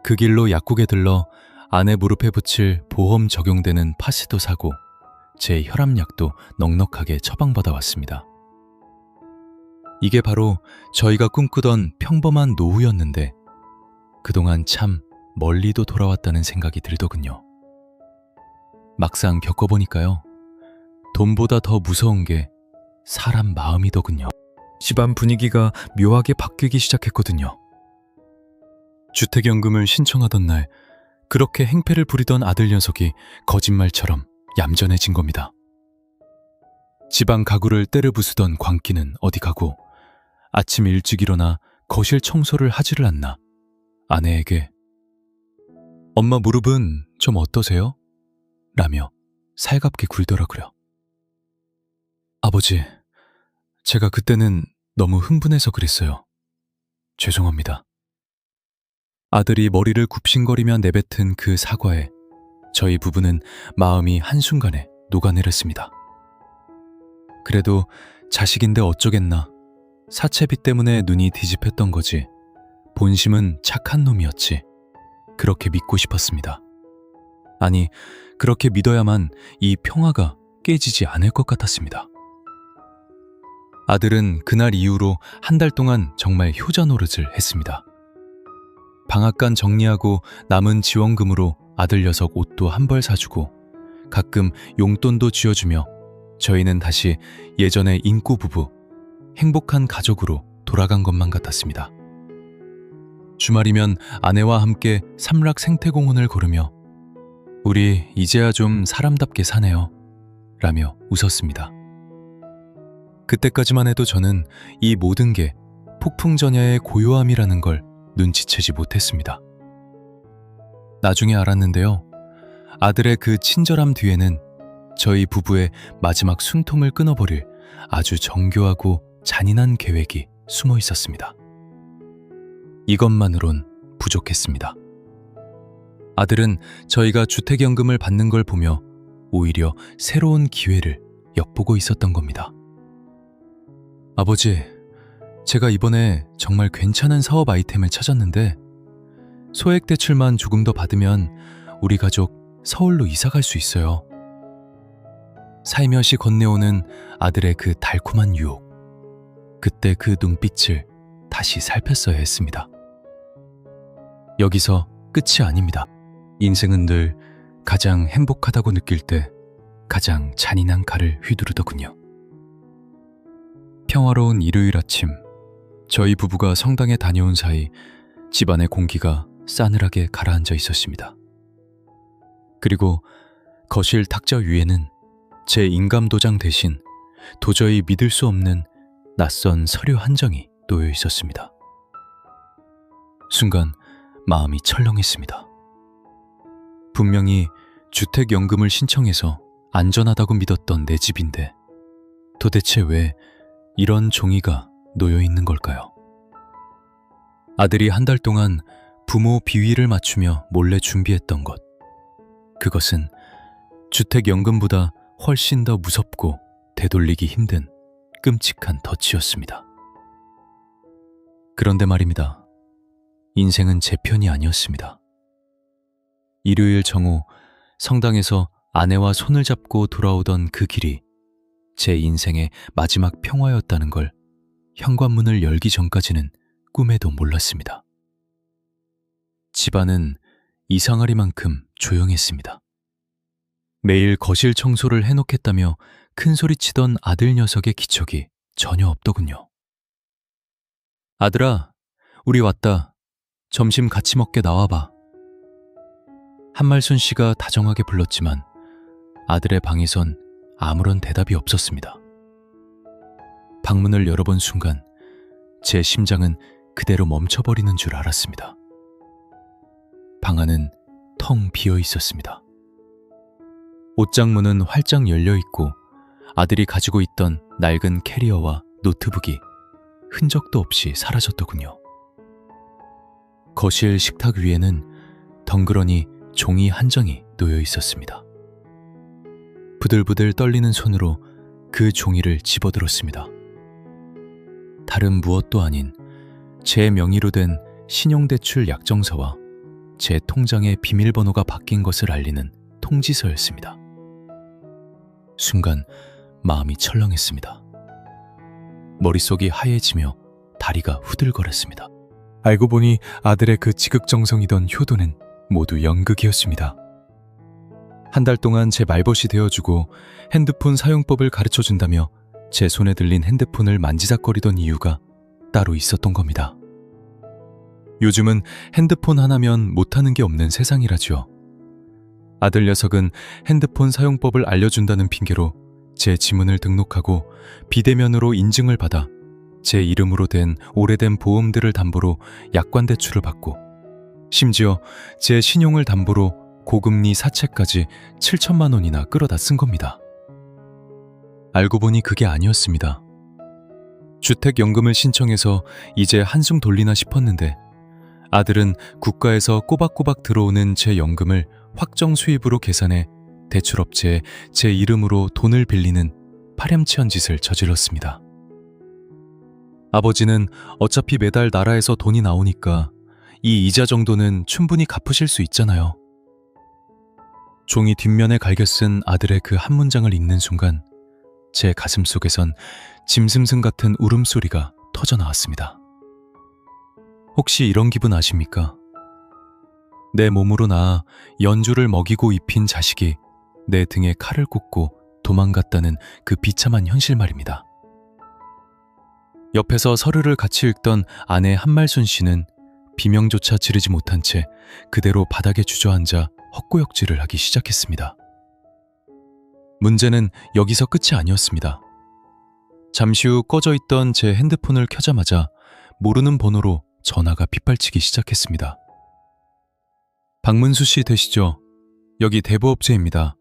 그 길로 약국에 들러 아내 무릎에 붙일 보험 적용되는 파스도 사고 제 혈압약도 넉넉하게 처방받아 왔습니다. 이게 바로 저희가 꿈꾸던 평범한 노후였는데 그동안 참 멀리도 돌아왔다는 생각이 들더군요. 막상 겪어보니까요. 돈보다 더 무서운 게 사람 마음이더군요. 집안 분위기가 묘하게 바뀌기 시작했거든요. 주택연금을 신청하던 날 그렇게 행패를 부리던 아들 녀석이 거짓말처럼 얌전해진 겁니다. 집안 가구를 때려 부수던 광기는 어디 가고 아침 일찍 일어나 거실 청소를 하지를 않나 아내에게 엄마 무릎은 좀 어떠세요? 라며 살갑게 굴더라고요. 아버지, 제가 그때는 너무 흥분해서 그랬어요. 죄송합니다. 아들이 머리를 굽신거리며 내뱉은 그 사과에 저희 부부는 마음이 한순간에 녹아내렸습니다. 그래도 자식인데 어쩌겠나. 사채비 때문에 눈이 뒤집혔던 거지. 본심은 착한 놈이었지. 그렇게 믿고 싶었습니다. 아니, 그렇게 믿어야만 이 평화가 깨지지 않을 것 같았습니다. 아들은 그날 이후로 한 달 동안 정말 효자 노릇을 했습니다. 방앗간 정리하고 남은 지원금으로 아들 녀석 옷도 한 벌 사주고 가끔 용돈도 쥐어주며 저희는 다시 예전의 인구 부부, 행복한 가족으로 돌아간 것만 같았습니다. 주말이면 아내와 함께 삼락 생태공원을 걸으며 우리 이제야 좀 사람답게 사네요 라며 웃었습니다. 그때까지만 해도 저는 이 모든 게 폭풍전야의 고요함이라는 걸 눈치채지 못했습니다. 나중에 알았는데요. 아들의 그 친절함 뒤에는 저희 부부의 마지막 숨통을 끊어버릴 아주 정교하고 잔인한 계획이 숨어 있었습니다. 이것만으론 부족했습니다. 아들은 저희가 주택연금을 받는 걸 보며 오히려 새로운 기회를 엿보고 있었던 겁니다. 아버지, 제가 이번에 정말 괜찮은 사업 아이템을 찾았는데 소액 대출만 조금 더 받으면 우리 가족 서울로 이사 갈 수 있어요. 살며시 건네오는 아들의 그 달콤한 유혹. 그때 그 눈빛을 다시 살폈어야 했습니다. 여기서 끝이 아닙니다. 인생은 늘 가장 행복하다고 느낄 때 가장 잔인한 칼을 휘두르더군요. 평화로운 일요일 아침, 저희 부부가 성당에 다녀온 사이 집안의 공기가 싸늘하게 가라앉아 있었습니다. 그리고 거실 탁자 위에는 제 인감도장 대신 도저히 믿을 수 없는 낯선 서류 한 장이 놓여 있었습니다. 순간 마음이 철렁했습니다. 분명히 주택연금을 신청해서 안전하다고 믿었던 내 집인데 도대체 왜 이런 종이가 놓여 있는 걸까요? 아들이 한 달 동안 부모 비위를 맞추며 몰래 준비했던 것. 그것은 주택연금보다 훨씬 더 무섭고 되돌리기 힘든 끔찍한 덫이었습니다. 그런데 말입니다. 인생은 제 편이 아니었습니다. 일요일 정오 성당에서 아내와 손을 잡고 돌아오던 그 길이 제 인생의 마지막 평화였다는 걸 현관문을 열기 전까지는 꿈에도 몰랐습니다. 집안은 이상하리만큼 조용했습니다. 매일 거실 청소를 해놓겠다며 큰 소리치던 아들 녀석의 기척이 전혀 없더군요. 아들아, 우리 왔다. 점심 같이 먹게 나와봐. 한말순 씨가 다정하게 불렀지만 아들의 방에선 아무런 대답이 없었습니다. 방문을 열어본 순간 제 심장은 그대로 멈춰버리는 줄 알았습니다. 방 안은 텅 비어 있었습니다. 옷장문은 활짝 열려있고 아들이 가지고 있던 낡은 캐리어와 노트북이 흔적도 없이 사라졌더군요. 거실 식탁 위에는 덩그러니 종이 한 장이 놓여 있었습니다. 부들부들 떨리는 손으로 그 종이를 집어들었습니다. 다른 무엇도 아닌 제 명의로 된 신용대출 약정서와 제 통장의 비밀번호가 바뀐 것을 알리는 통지서였습니다. 순간 마음이 철렁했습니다. 머릿속이 하얘지며 다리가 후들거렸습니다. 알고 보니 아들의 그 지극정성이던 효도는 모두 연극이었습니다. 한 달 동안 제 말벗이 되어주고 핸드폰 사용법을 가르쳐준다며 제 손에 들린 핸드폰을 만지작거리던 이유가 따로 있었던 겁니다. 요즘은 핸드폰 하나면 못하는 게 없는 세상이라죠. 아들 녀석은 핸드폰 사용법을 알려준다는 핑계로 제 지문을 등록하고 비대면으로 인증을 받아 제 이름으로 된 오래된 보험들을 담보로 약관 대출을 받고 심지어 제 신용을 담보로 고금리 사채까지 7천만 원이나 끌어다 쓴 겁니다. 알고 보니 그게 아니었습니다. 주택연금을 신청해서 이제 한숨 돌리나 싶었는데 아들은 국가에서 꼬박꼬박 들어오는 제 연금을 확정 수입으로 계산해 대출업체에 제 이름으로 돈을 빌리는 파렴치한 짓을 저질렀습니다. 아버지는 어차피 매달 나라에서 돈이 나오니까 이 이자 정도는 충분히 갚으실 수 있잖아요. 종이 뒷면에 갈겨 쓴 아들의 그 한 문장을 읽는 순간 제 가슴 속에선 짐승승 같은 울음소리가 터져 나왔습니다. 혹시 이런 기분 아십니까? 내 몸으로 낳아 연주를 먹이고 입힌 자식이 내 등에 칼을 꽂고 도망갔다는 그 비참한 현실 말입니다. 옆에서 서류를 같이 읽던 아내 한말순 씨는 비명조차 지르지 못한 채 그대로 바닥에 주저앉아 헛구역질을 하기 시작했습니다. 문제는 여기서 끝이 아니었습니다. 잠시 후 꺼져 있던 제 핸드폰을 켜자마자 모르는 번호로 전화가 빗발치기 시작했습니다. 박문수 씨 되시죠? 여기 대부업체입니다.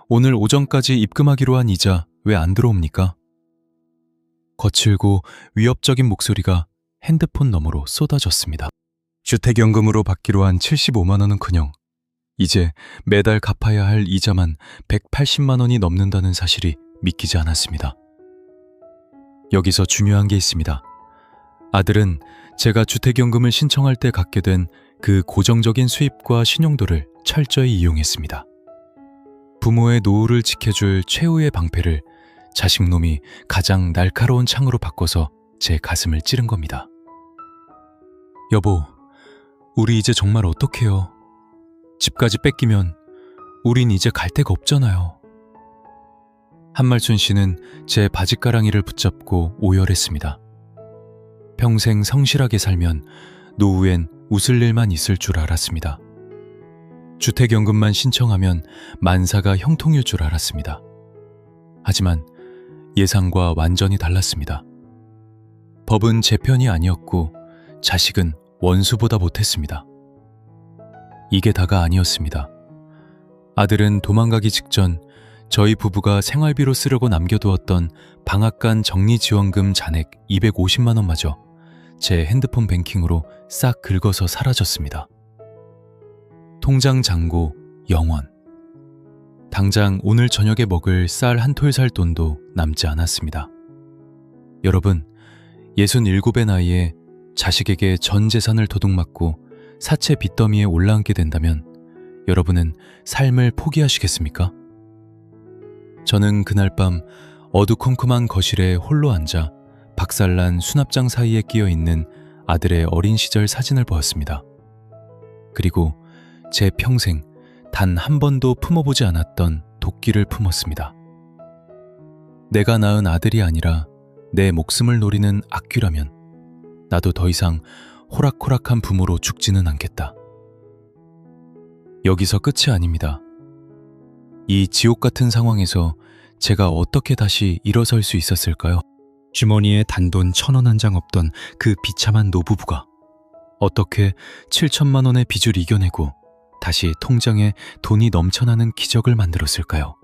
오늘 오전까지 입금하기로 한 이자 왜 안 들어옵니까? 거칠고 위협적인 목소리가 핸드폰 너머로 쏟아졌습니다. 주택연금으로 받기로 한 75만 원은커녕 이제 매달 갚아야 할 이자만 180만 원이 넘는다는 사실이 믿기지 않았습니다. 여기서 중요한 게 있습니다. 아들은 제가 주택연금을 신청할 때 갖게 된 그 고정적인 수입과 신용도를 철저히 이용했습니다. 부모의 노후를 지켜줄 최후의 방패를 자식놈이 가장 날카로운 창으로 바꿔서 제 가슴을 찌른 겁니다. 여보, 우리 이제 정말 어떡해요? 집까지 뺏기면 우린 이제 갈 데가 없잖아요. 한말순 씨는 제 바짓가랑이를 붙잡고 오열했습니다. 평생 성실하게 살면 노후엔 웃을 일만 있을 줄 알았습니다. 주택연금만 신청하면 만사가 형통일 줄 알았습니다. 하지만 예상과 완전히 달랐습니다. 법은 제 편이 아니었고 자식은 원수보다 못했습니다. 이게 다가 아니었습니다. 아들은 도망가기 직전 저희 부부가 생활비로 쓰려고 남겨두었던 방앗간 정리지원금 잔액 250만 원마저 제 핸드폰 뱅킹으로 싹 긁어서 사라졌습니다. 통장 잔고 0원. 당장 오늘 저녁에 먹을 쌀 한 톨 살 돈도 남지 않았습니다. 여러분, 67의 나이에 자식에게 전 재산을 도둑맞고 사채 빚더미에 올라앉게 된다면 여러분은 삶을 포기하시겠습니까? 저는 그날 밤 어두컴컴한 거실에 홀로 앉아 박살난 수납장 사이에 끼어있는 아들의 어린 시절 사진을 보았습니다. 그리고 제 평생 단 한 번도 품어보지 않았던 도끼를 품었습니다. 내가 낳은 아들이 아니라 내 목숨을 노리는 악귀라면 나도 더 이상 호락호락한 부모로 죽지는 않겠다. 여기서 끝이 아닙니다. 이 지옥 같은 상황에서 제가 어떻게 다시 일어설 수 있었을까요? 주머니에 단돈 1,000원 한 장 없던 그 비참한 노부부가 어떻게 7천만 원의 빚을 이겨내고 다시 통장에 돈이 넘쳐나는 기적을 만들었을까요?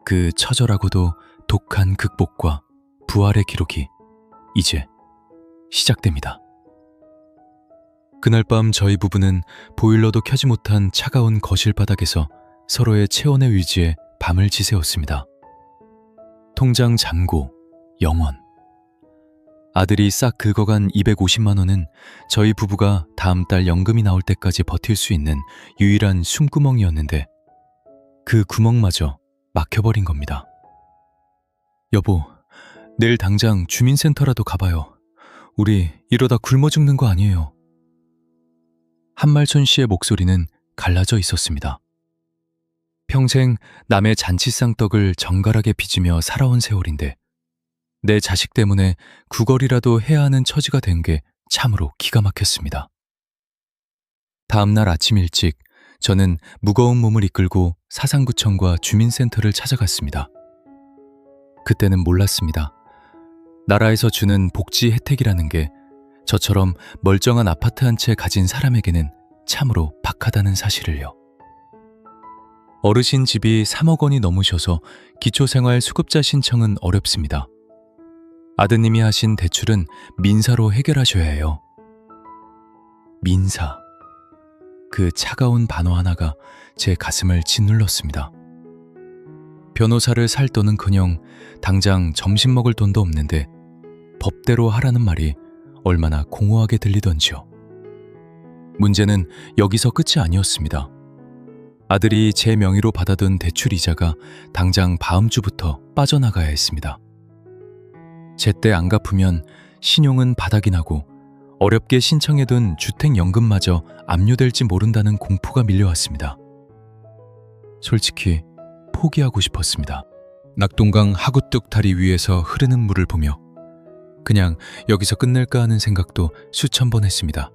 그 처절하고도 독한 극복과 부활의 기록이 이제 시작됩니다. 그날 밤 저희 부부는 보일러도 켜지 못한 차가운 거실 바닥에서 서로의 체온의 위지에 밤을 지새웠습니다. 통장 잔고 0원. 아들이 싹 긁어간 250만 원은 저희 부부가 다음 달 연금이 나올 때까지 버틸 수 있는 유일한 숨구멍이었는데 그 구멍마저 막혀버린 겁니다. 여보, 내일 당장 주민센터라도 가봐요. 우리 이러다 굶어 죽는 거 아니에요. 한말순 씨의 목소리는 갈라져 있었습니다. 평생 남의 잔치상떡을 정갈하게 빚으며 살아온 세월인데 내 자식 때문에 구걸이라도 해야 하는 처지가 된 게 참으로 기가 막혔습니다. 다음 날 아침 일찍 저는 무거운 몸을 이끌고 사상구청과 주민센터를 찾아갔습니다. 그때는 몰랐습니다. 나라에서 주는 복지 혜택이라는 게 저처럼 멀쩡한 아파트 한 채 가진 사람에게는 참으로 박하다는 사실을요. 어르신 집이 3억 원이 넘으셔서 기초생활 수급자 신청은 어렵습니다. 아드님이 하신 대출은 민사로 해결하셔야 해요. 민사. 그 차가운 단어 하나가 제 가슴을 짓눌렀습니다. 변호사를 살 돈은커녕 당장 점심 먹을 돈도 없는데 법대로 하라는 말이 얼마나 공허하게 들리던지요. 문제는 여기서 끝이 아니었습니다. 아들이 제 명의로 받아둔 대출 이자가 당장 다음 주부터 빠져나가야 했습니다. 제때 안 갚으면 신용은 바닥이 나고 어렵게 신청해둔 주택연금마저 압류될지 모른다는 공포가 밀려왔습니다. 솔직히 포기하고 싶었습니다. 낙동강 하구뚝 다리 위에서 흐르는 물을 보며 그냥 여기서 끝낼까 하는 생각도 수천 번 했습니다.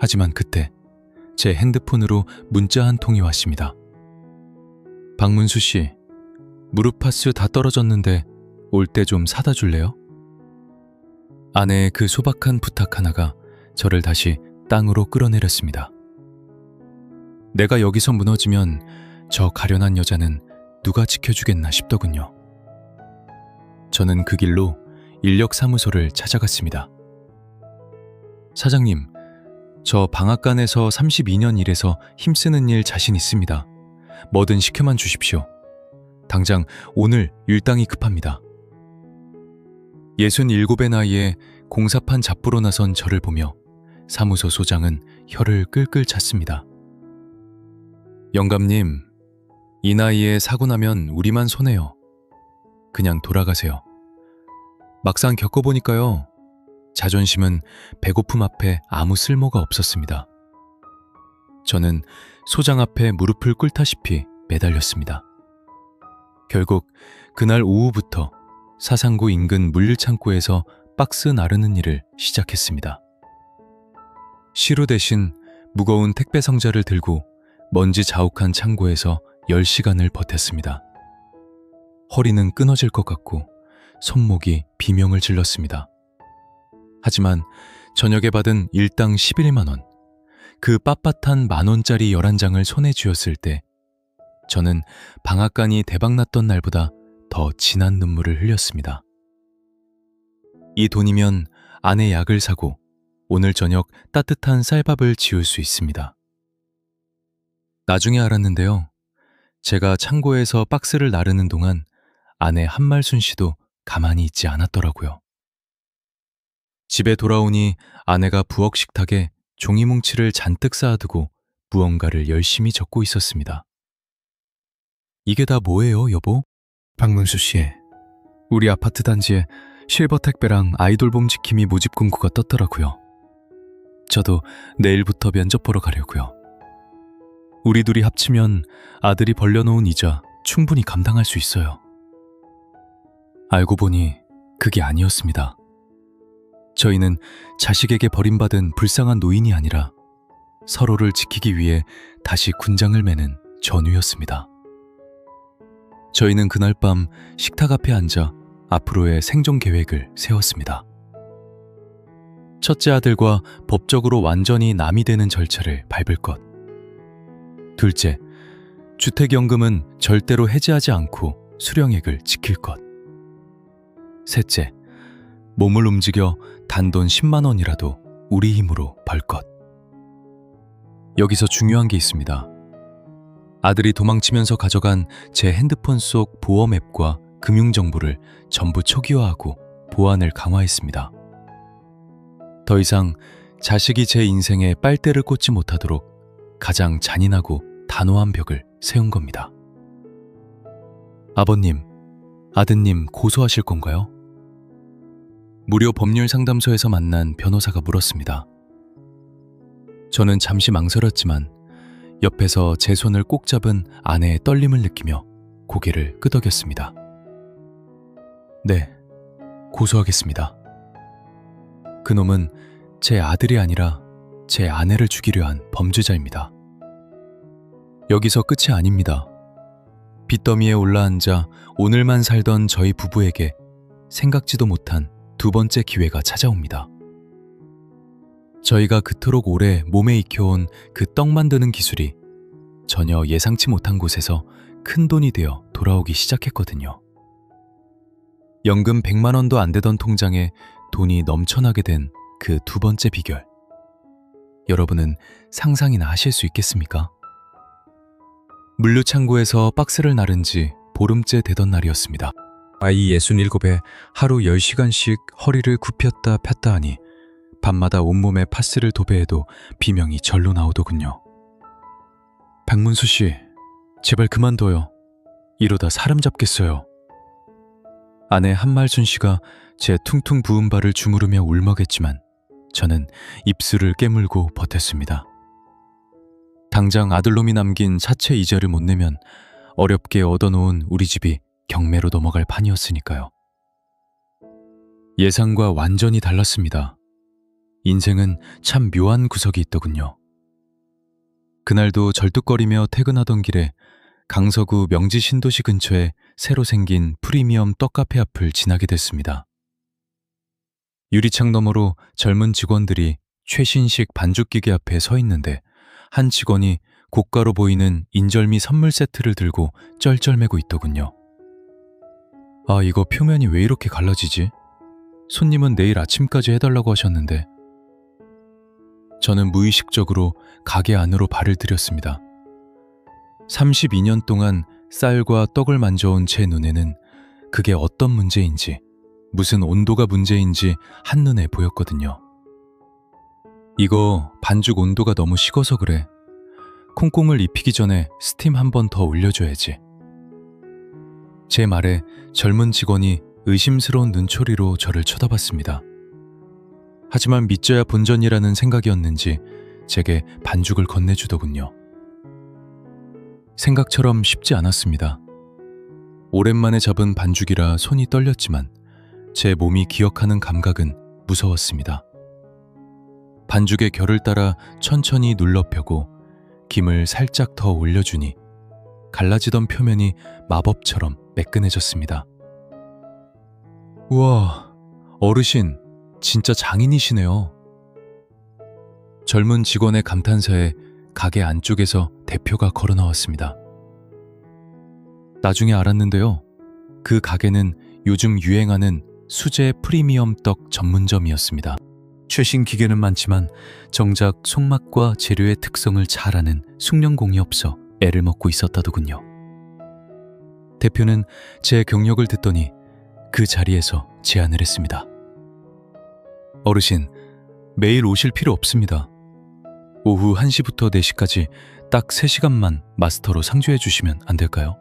하지만 그때 제 핸드폰으로 문자 한 통이 왔습니다. 박문수 씨, 무릎파스 다 떨어졌는데 올 때 좀 사다 줄래요? 아내의 그 소박한 부탁 하나가 저를 다시 땅으로 끌어내렸습니다. 내가 여기서 무너지면 저 가련한 여자는 누가 지켜주겠나 싶더군요. 저는 그 길로 인력사무소를 찾아갔습니다. 사장님, 저 방앗간에서 32년 일해서 힘쓰는 일 자신 있습니다. 뭐든 시켜만 주십시오. 당장 오늘 일당이 급합니다. 67의 나이에 공사판 잡부로 나선 저를 보며 사무소 소장은 혀를 끌끌 찼습니다. 영감님, 이 나이에 사고 나면 우리만 손해요. 그냥 돌아가세요. 막상 겪어보니까요. 자존심은 배고픔 앞에 아무 쓸모가 없었습니다. 저는 소장 앞에 무릎을 꿇다시피 매달렸습니다. 결국 그날 오후부터 사상구 인근 물류창고에서 박스 나르는 일을 시작했습니다. 시루 대신 무거운 택배 상자를 들고 먼지 자욱한 창고에서 10시간을 버텼습니다. 허리는 끊어질 것 같고 손목이 비명을 질렀습니다. 하지만 저녁에 받은 일당 11만 원, 그 빳빳한 만원짜리 11장을 손에 쥐었을 때 저는 방앗간이 대박났던 날보다 더 진한 눈물을 흘렸습니다. 이 돈이면 아내 약을 사고 오늘 저녁 따뜻한 쌀밥을 지을 수 있습니다. 나중에 알았는데요. 제가 창고에서 박스를 나르는 동안 아내 한말순 씨도 가만히 있지 않았더라고요. 집에 돌아오니 아내가 부엌 식탁에 종이 뭉치를 잔뜩 쌓아두고 무언가를 열심히 적고 있었습니다. 이게 다 뭐예요, 여보? 박문수 씨, 우리 아파트 단지에 실버 택배랑 아이돌봄 지킴이 모집 공고가 떴더라고요. 저도 내일부터 면접 보러 가려고요. 우리 둘이 합치면 아들이 벌려놓은 이자 충분히 감당할 수 있어요. 알고 보니 그게 아니었습니다. 저희는 자식에게 버림받은 불쌍한 노인이 아니라 서로를 지키기 위해 다시 군장을 매는 전우였습니다. 저희는 그날 밤 식탁 앞에 앉아 앞으로의 생존 계획을 세웠습니다. 첫째 아들과 법적으로 완전히 남이 되는 절차를 밟을 것. 둘째, 주택연금은 절대로 해지하지 않고 수령액을 지킬 것. 셋째, 몸을 움직여 단돈 10만 원이라도 우리 힘으로 벌 것. 여기서 중요한 게 있습니다. 아들이 도망치면서 가져간 제 핸드폰 속 보험 앱과 금융정보를 전부 초기화하고 보안을 강화했습니다. 더 이상 자식이 제 인생에 빨대를 꽂지 못하도록 가장 잔인하고 단호한 벽을 세운 겁니다. 아버님, 아드님 고소하실 건가요? 무료 법률 상담소에서 만난 변호사가 물었습니다. 저는 잠시 망설였지만 옆에서 제 손을 꼭 잡은 아내의 떨림을 느끼며 고개를 끄덕였습니다. 네, 고소하겠습니다. 그놈은 제 아들이 아니라 제 아내를 죽이려 한 범죄자입니다. 여기서 끝이 아닙니다. 빚더미에 올라앉아 오늘만 살던 저희 부부에게 생각지도 못한 두 번째 기회가 찾아옵니다. 저희가 그토록 오래 몸에 익혀온 그 떡 만드는 기술이 전혀 예상치 못한 곳에서 큰 돈이 되어 돌아오기 시작했거든요. 연금 100만 원도 안 되던 통장에 돈이 넘쳐나게 된 그 두 번째 비결. 여러분은 상상이나 하실 수 있겠습니까? 물류창고에서 박스를 나른 지 보름째 되던 날이었습니다. 아이 67에 하루 10시간씩 허리를 굽혔다 폈다 하니 밤마다 온몸에 파스를 도배해도 비명이 절로 나오더군요. 박문수 씨, 제발 그만둬요. 이러다 사람 잡겠어요. 아내 한말순 씨가 제 퉁퉁 부은 발을 주무르며 울먹였지만 저는 입술을 깨물고 버텼습니다. 당장 아들놈이 남긴 사채 이자를 못 내면 어렵게 얻어놓은 우리 집이 경매로 넘어갈 판이었으니까요. 예상과 완전히 달랐습니다. 인생은 참 묘한 구석이 있더군요. 그날도 절뚝거리며 퇴근하던 길에 강서구 명지 신도시 근처에 새로 생긴 프리미엄 떡카페 앞을 지나게 됐습니다. 유리창 너머로 젊은 직원들이 최신식 반죽기계 앞에 서 있는데 한 직원이 고가로 보이는 인절미 선물 세트를 들고 쩔쩔매고 있더군요. 아, 이거 표면이 왜 이렇게 갈라지지? 손님은 내일 아침까지 해달라고 하셨는데. 저는 무의식적으로 가게 안으로 발을 들였습니다. 32년 동안 쌀과 떡을 만져온 제 눈에는 그게 어떤 문제인지, 무슨 온도가 문제인지 한눈에 보였거든요. 이거 반죽 온도가 너무 식어서 그래. 콩콩을 입히기 전에 스팀 한 번 더 올려줘야지. 제 말에 젊은 직원이 의심스러운 눈초리로 저를 쳐다봤습니다. 하지만 믿져야 본전이라는 생각이었는지 제게 반죽을 건네주더군요. 생각처럼 쉽지 않았습니다. 오랜만에 잡은 반죽이라 손이 떨렸지만 제 몸이 기억하는 감각은 무서웠습니다. 반죽의 결을 따라 천천히 눌러 펴고 김을 살짝 더 올려주니 갈라지던 표면이 마법처럼 매끈해졌습니다. 우와, 어르신 진짜 장인이시네요. 젊은 직원의 감탄사에 가게 안쪽에서 대표가 걸어 나왔습니다. 나중에 알았는데요. 그 가게는 요즘 유행하는 수제 프리미엄 떡 전문점이었습니다. 최신 기계는 많지만 정작 손맛과 재료의 특성을 잘 아는 숙련공이 없어 애를 먹고 있었다더군요. 대표는 제 경력을 듣더니 그 자리에서 제안을 했습니다. 어르신, 매일 오실 필요 없습니다. 오후 1시부터 4시까지 딱 3시간만 마스터로 상주해 주시면 안 될까요?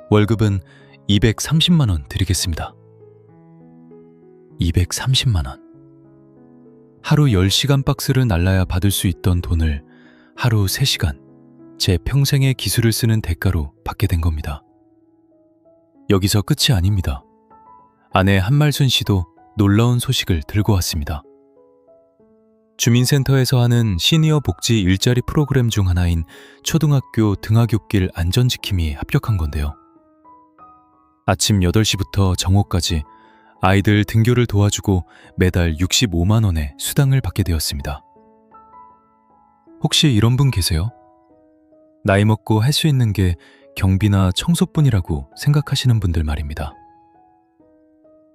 월급은 230만 원 드리겠습니다. 230만 원. 하루 10시간 박스를 날라야 받을 수 있던 돈을 하루 3시간 제 평생의 기술을 쓰는 대가로 받게 된 겁니다. 여기서 끝이 아닙니다. 아내 한말순 씨도 놀라운 소식을 들고 왔습니다. 주민센터에서 하는 시니어 복지 일자리 프로그램 중 하나인 초등학교 등하굣길 안전지킴이에 합격한 건데요. 아침 8시부터 정오까지 아이들 등교를 도와주고 매달 65만 원의 수당을 받게 되었습니다. 혹시 이런 분 계세요? 나이 먹고 할 수 있는 게 경비나 청소뿐이라고 생각하시는 분들 말입니다.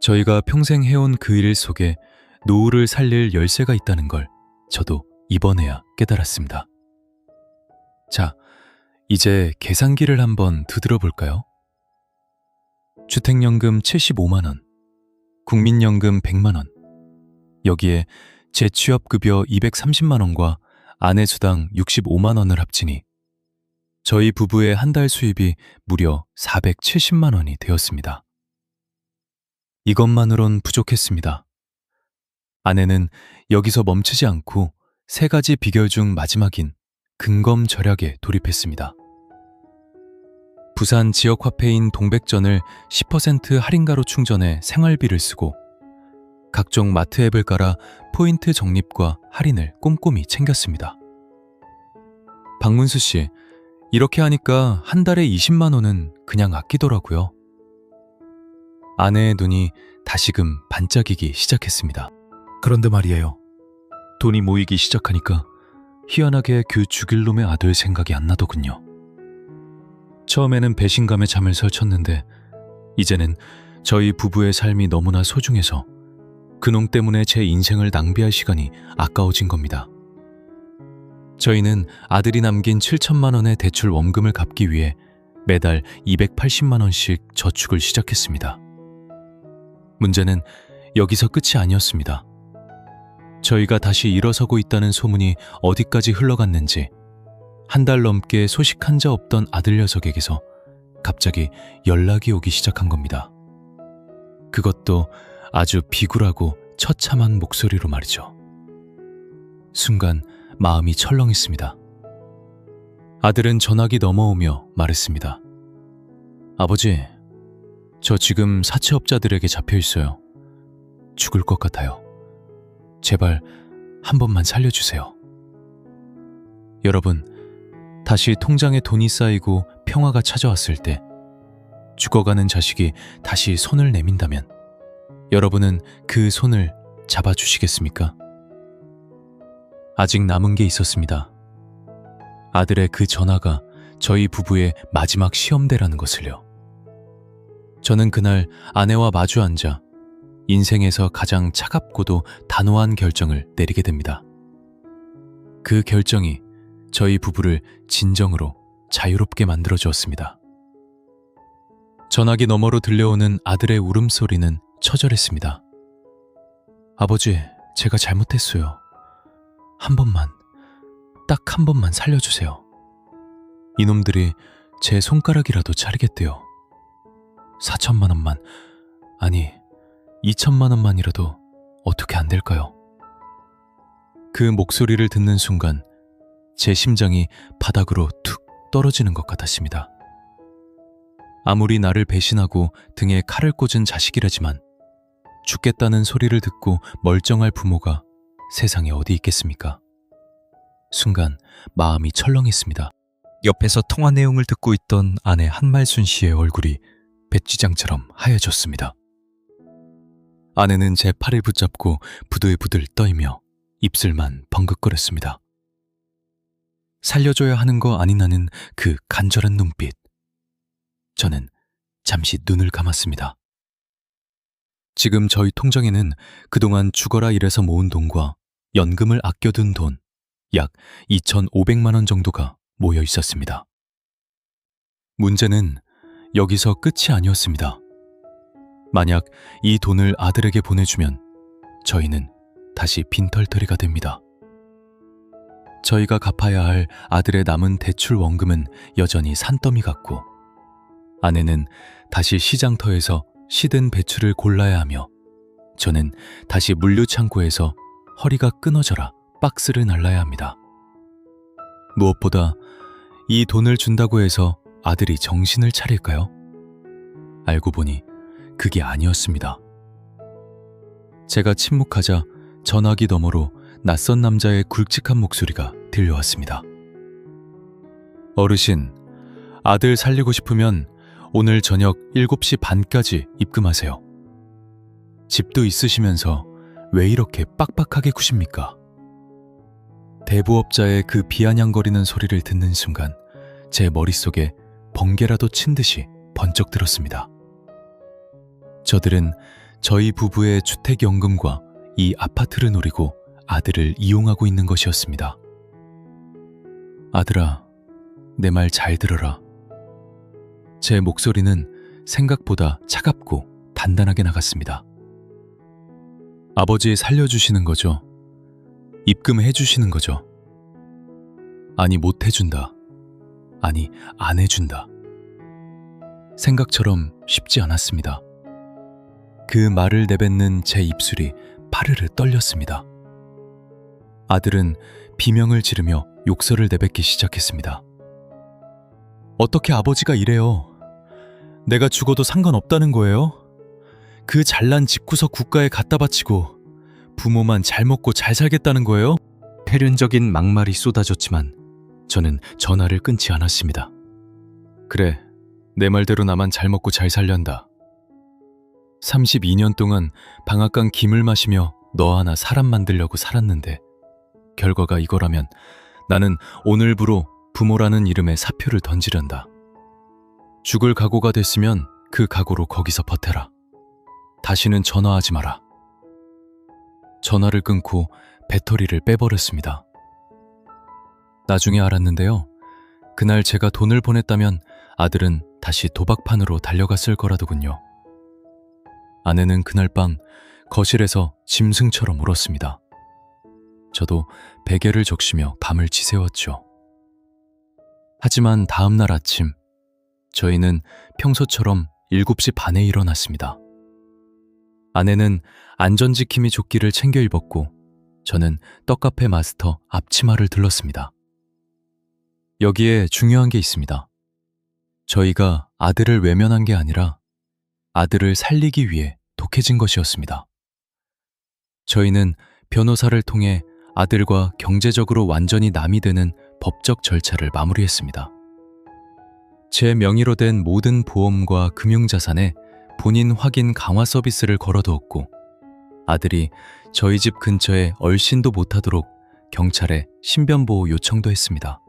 저희가 평생 해온 그 일 속에 노후를 살릴 열쇠가 있다는 걸 저도 이번에야 깨달았습니다. 자, 이제 계산기를 한번 두드려 볼까요? 주택연금 75만 원, 국민연금 100만 원, 여기에 재취업급여 230만 원과 아내 수당 65만 원을 합치니 저희 부부의 한 달 수입이 무려 470만 원이 되었습니다. 이것만으론 부족했습니다. 아내는 여기서 멈추지 않고 3가지 비결 중 마지막인 근검 절약에 돌입했습니다. 부산 지역 화폐인 동백전을 10% 할인가로 충전해 생활비를 쓰고 각종 마트 앱을 깔아 포인트 적립과 할인을 꼼꼼히 챙겼습니다. 박문수 씨, 이렇게 하니까 한 달에 20만 원은 그냥 아끼더라고요. 아내의 눈이 다시금 반짝이기 시작했습니다. 그런데 말이에요. 돈이 모이기 시작하니까 희한하게 그 죽일 놈의 아들 생각이 안 나더군요. 처음에는 배신감에 잠을 설쳤는데 이제는 저희 부부의 삶이 너무나 소중해서 그놈 때문에 제 인생을 낭비할 시간이 아까워진 겁니다. 저희는 아들이 남긴 7천만 원의 대출 원금을 갚기 위해 매달 280만 원씩 저축을 시작했습니다. 문제는 여기서 끝이 아니었습니다. 저희가 다시 일어서고 있다는 소문이 어디까지 흘러갔는지 한 달 넘게 소식 한 자 없던 아들 녀석에게서 갑자기 연락이 오기 시작한 겁니다. 그것도 아주 비굴하고 처참한 목소리로 말이죠. 순간 마음이 철렁했습니다. 아들은 전화기 넘어오며 말했습니다. 아버지, 저 지금 사채업자들에게 잡혀 있어요. 죽을 것 같아요. 제발 한 번만 살려주세요. 여러분, 다시 통장에 돈이 쌓이고 평화가 찾아왔을 때 죽어가는 자식이 다시 손을 내민다면 여러분은 그 손을 잡아주시겠습니까? 아직 남은 게 있었습니다. 아들의 그 전화가 저희 부부의 마지막 시험대라는 것을요. 저는 그날 아내와 마주 앉아 인생에서 가장 차갑고도 단호한 결정을 내리게 됩니다. 그 결정이 저희 부부를 진정으로 자유롭게 만들어 주었습니다. 전화기 너머로 들려오는 아들의 울음소리는 처절했습니다. 아버지, 제가 잘못했어요. 한 번만, 딱 한 번만 살려주세요. 이놈들이 제 손가락이라도 자르겠대요. 4천만 원만, 아니 2천만 원만이라도 어떻게 안 될까요? 그 목소리를 듣는 순간 제 심장이 바닥으로 툭 떨어지는 것 같았습니다. 아무리 나를 배신하고 등에 칼을 꽂은 자식이라지만 죽겠다는 소리를 듣고 멀쩡할 부모가 세상에 어디 있겠습니까? 순간 마음이 철렁했습니다. 옆에서 통화 내용을 듣고 있던 아내 한말순 씨의 얼굴이 배지장처럼 하얘졌습니다. 아내는 제 팔을 붙잡고 부들부들 떨며 입술만 벙긋거렸습니다. 살려줘야 하는 거 아니냐는 그 간절한 눈빛. 저는 잠시 눈을 감았습니다. 지금 저희 통장에는 그동안 죽어라 일해서 모은 돈과 연금을 아껴둔 돈 약 2,500만 원 정도가 모여 있었습니다. 문제는 여기서 끝이 아니었습니다. 만약 이 돈을 아들에게 보내주면 저희는 다시 빈털터리가 됩니다. 저희가 갚아야 할 아들의 남은 대출 원금은 여전히 산더미 같고 아내는 다시 시장터에서 시든 배추를 골라야 하며 저는 다시 물류창고에서 허리가 끊어져라 박스를 날라야 합니다. 무엇보다 이 돈을 준다고 해서 아들이 정신을 차릴까요? 알고 보니 그게 아니었습니다. 제가 침묵하자 전화기 너머로 낯선 남자의 굵직한 목소리가 들려왔습니다. 어르신, 아들 살리고 싶으면 오늘 저녁 7시 반까지 입금하세요. 집도 있으시면서 왜 이렇게 빡빡하게 구십니까? 대부업자의 그 비아냥거리는 소리를 듣는 순간 제 머릿속에 번개라도 친 듯이 번쩍 들었습니다. 저들은 저희 부부의 주택연금과 이 아파트를 노리고 아들을 이용하고 있는 것이었습니다. 아들아, 내 말 잘 들어라. 제 목소리는 생각보다 차갑고 단단하게 나갔습니다. 아버지 살려주시는 거죠? 입금해 주시는 거죠? 아니, 못 해준다. 아니, 안 해준다. 생각처럼 쉽지 않았습니다. 그 말을 내뱉는 제 입술이 파르르 떨렸습니다. 아들은 비명을 지르며 욕설을 내뱉기 시작했습니다. 어떻게 아버지가 이래요? 내가 죽어도 상관없다는 거예요? 그 잘난 집구석 국가에 갖다 바치고 부모만 잘 먹고 잘 살겠다는 거예요? 패륜적인 막말이 쏟아졌지만 저는 전화를 끊지 않았습니다. 그래, 내 말대로 나만 잘 먹고 잘 살련다. 32년 동안 방앗간 김을 마시며 너 하나 사람 만들려고 살았는데 결과가 이거라면 나는 오늘부로 부모라는 이름의 사표를 던지련다. 죽을 각오가 됐으면 그 각오로 거기서 버텨라. 다시는 전화하지 마라. 전화를 끊고 배터리를 빼버렸습니다. 나중에 알았는데요. 그날 제가 돈을 보냈다면 아들은 다시 도박판으로 달려갔을 거라더군요. 아내는 그날 밤 거실에서 짐승처럼 울었습니다. 저도 베개를 적시며 밤을 지새웠죠. 하지만 다음 날 아침 저희는 평소처럼 7시 반에 일어났습니다. 아내는 안전지킴이 조끼를 챙겨 입었고 저는 떡카페 마스터 앞치마를 들렀습니다. 여기에 중요한 게 있습니다. 저희가 아들을 외면한 게 아니라 아들을 살리기 위해 독해진 것이었습니다. 저희는 변호사를 통해 아들과 경제적으로 완전히 남이 되는 법적 절차를 마무리했습니다. 제 명의로 된 모든 보험과 금융자산에 본인 확인 강화 서비스를 걸어두었고 아들이 저희 집 근처에 얼씬도 못하도록 경찰에 신변보호 요청도 했습니다.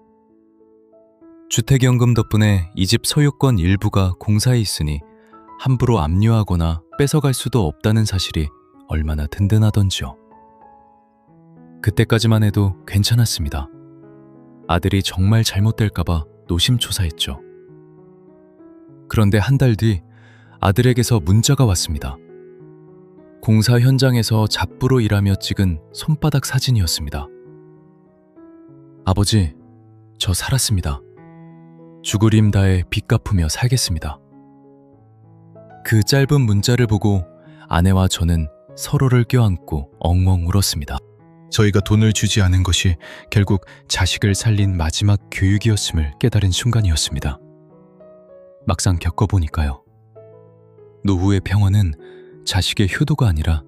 주택연금 덕분에 이 집 소유권 일부가 공사에 있으니 함부로 압류하거나 뺏어갈 수도 없다는 사실이 얼마나 든든하던지요. 그때까지만 해도 괜찮았습니다. 아들이 정말 잘못될까봐 노심초사했죠. 그런데 한 달 뒤 아들에게서 문자가 왔습니다. 공사 현장에서 잡부로 일하며 찍은 손바닥 사진이었습니다. 아버지, 저 살았습니다. 죽을 힘 다해 빚 갚으며 살겠습니다. 그 짧은 문자를 보고 아내와 저는 서로를 껴안고 엉엉 울었습니다. 저희가 돈을 주지 않은 것이 결국 자식을 살린 마지막 교육이었음을 깨달은 순간이었습니다. 막상 겪어보니까요. 노후의 평화는 자식의 효도가 아니라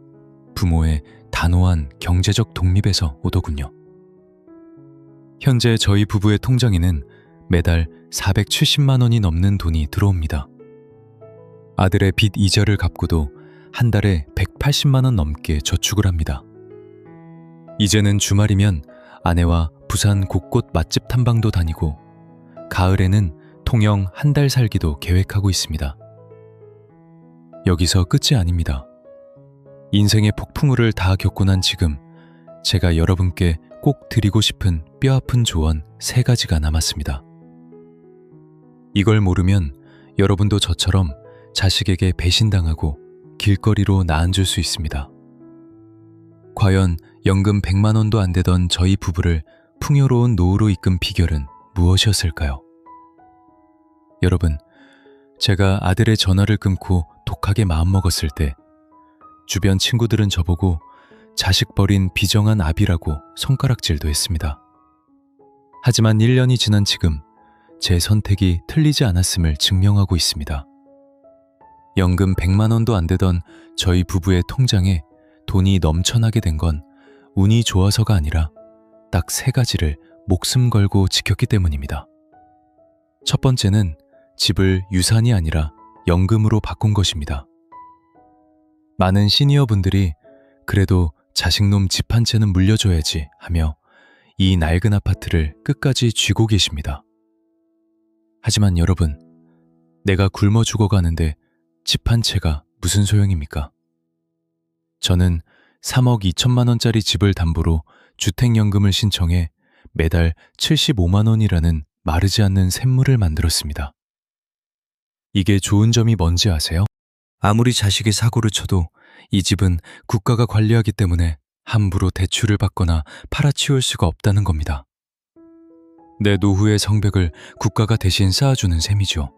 부모의 단호한 경제적 독립에서 오더군요. 현재 저희 부부의 통장에는 매달 470만 원이 넘는 돈이 들어옵니다. 아들의 빚 이자를 갚고도 한 달에 180만 원 넘게 저축을 합니다. 이제는 주말이면 아내와 부산 곳곳 맛집 탐방도 다니고 가을에는 통영 한 달 살기도 계획하고 있습니다. 여기서 끝이 아닙니다. 인생의 폭풍우를 다 겪고 난 지금 제가 여러분께 꼭 드리고 싶은 뼈아픈 조언 3가지가 남았습니다. 이걸 모르면 여러분도 저처럼 자식에게 배신당하고 길거리로 나앉을 수 있습니다. 과연 연금 100만 원도 안 되던 저희 부부를 풍요로운 노후로 이끈 비결은 무엇이었을까요? 여러분, 제가 아들의 전화를 끊고 독하게 마음먹었을 때 주변 친구들은 저보고 자식 버린 비정한 아비라고 손가락질도 했습니다. 하지만 1년이 지난 지금 제 선택이 틀리지 않았음을 증명하고 있습니다. 연금 100만 원도 안 되던 저희 부부의 통장에 돈이 넘쳐나게 된 건 운이 좋아서가 아니라 딱 3가지를 목숨 걸고 지켰기 때문입니다. 첫 번째는 집을 유산이 아니라 연금으로 바꾼 것입니다. 많은 시니어분들이 그래도 자식놈 집 한 채는 물려줘야지 하며 이 낡은 아파트를 끝까지 쥐고 계십니다. 하지만 여러분, 내가 굶어 죽어가는데 집 한 채가 무슨 소용입니까? 저는 3억 2천만 원짜리 집을 담보로 주택연금을 신청해 매달 75만 원이라는 마르지 않는 샘물을 만들었습니다. 이게 좋은 점이 뭔지 아세요? 아무리 자식이 사고를 쳐도 이 집은 국가가 관리하기 때문에 함부로 대출을 받거나 팔아치울 수가 없다는 겁니다. 내 노후의 성벽을 국가가 대신 쌓아주는 셈이죠.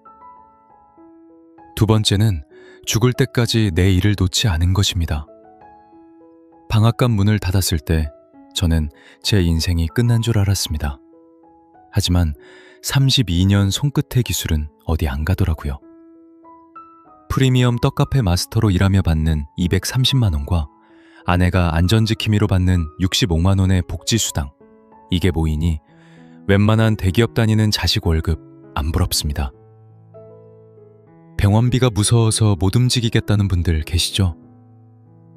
두 번째는 죽을 때까지 내 일을 놓지 않은 것입니다. 방앗간 문을 닫았을 때 저는 제 인생이 끝난 줄 알았습니다. 하지만 32년 손끝의 기술은 어디 안 가더라고요. 프리미엄 떡카페 마스터로 일하며 받는 230만 원과 아내가 안전지킴이로 받는 65만 원의 복지수당, 이게 모이니 웬만한 대기업 다니는 자식 월급 안 부럽습니다. 병원비가 무서워서 못 움직이겠다는 분들 계시죠?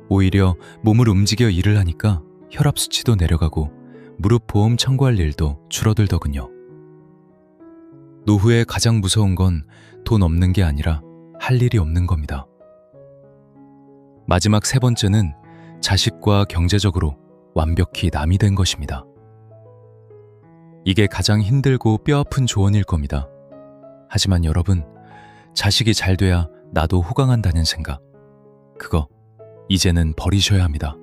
오히려 몸을 움직여 일을 하니까 혈압 수치도 내려가고 무릎 보험 청구할 일도 줄어들더군요. 노후에 가장 무서운 건 돈 없는 게 아니라 할 일이 없는 겁니다. 마지막 세 번째는 자식과 경제적으로 완벽히 남이 된 것입니다. 이게 가장 힘들고 뼈아픈 조언일 겁니다. 하지만 여러분, 자식이 잘 돼야 나도 호강한다는 생각, 그거 이제는 버리셔야 합니다.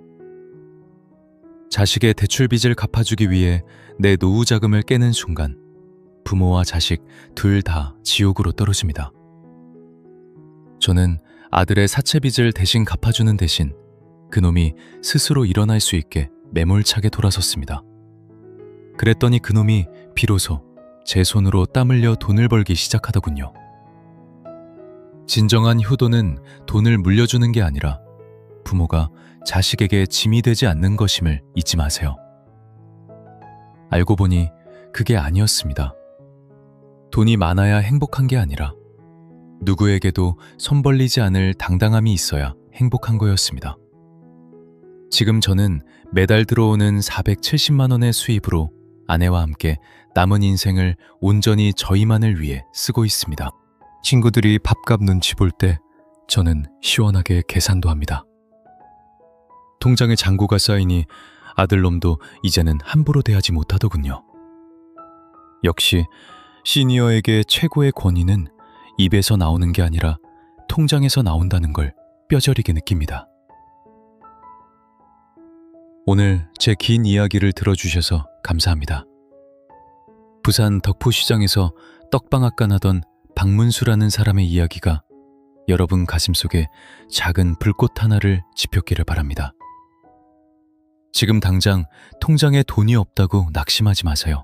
자식의 대출빚을 갚아주기 위해 내 노후 자금을 깨는 순간 부모와 자식 둘 다 지옥으로 떨어집니다. 저는 아들의 사채빚을 대신 갚아주는 대신 그놈이 스스로 일어날 수 있게 매몰차게 돌아섰습니다. 그랬더니 그놈이 비로소 제 손으로 땀 흘려 돈을 벌기 시작하더군요. 진정한 효도는 돈을 물려주는 게 아니라 부모가 자식에게 짐이 되지 않는 것임을 잊지 마세요. 알고 보니 그게 아니었습니다. 돈이 많아야 행복한 게 아니라 누구에게도 손 벌리지 않을 당당함이 있어야 행복한 거였습니다. 지금 저는 매달 들어오는 470만 원의 수입으로 아내와 함께 남은 인생을 온전히 저희만을 위해 쓰고 있습니다. 친구들이 밥값 눈치 볼 때 저는 시원하게 계산도 합니다. 통장에 잔고가 쌓이니 아들놈도 이제는 함부로 대하지 못하더군요. 역시 시니어에게 최고의 권위는 입에서 나오는 게 아니라 통장에서 나온다는 걸 뼈저리게 느낍니다. 오늘 제 긴 이야기를 들어주셔서 감사합니다. 부산 덕포시장에서 떡방앗간 하던 박문수라는 사람의 이야기가 여러분 가슴속에 작은 불꽃 하나를 지폈기를 바랍니다. 지금 당장 통장에 돈이 없다고 낙심하지 마세요.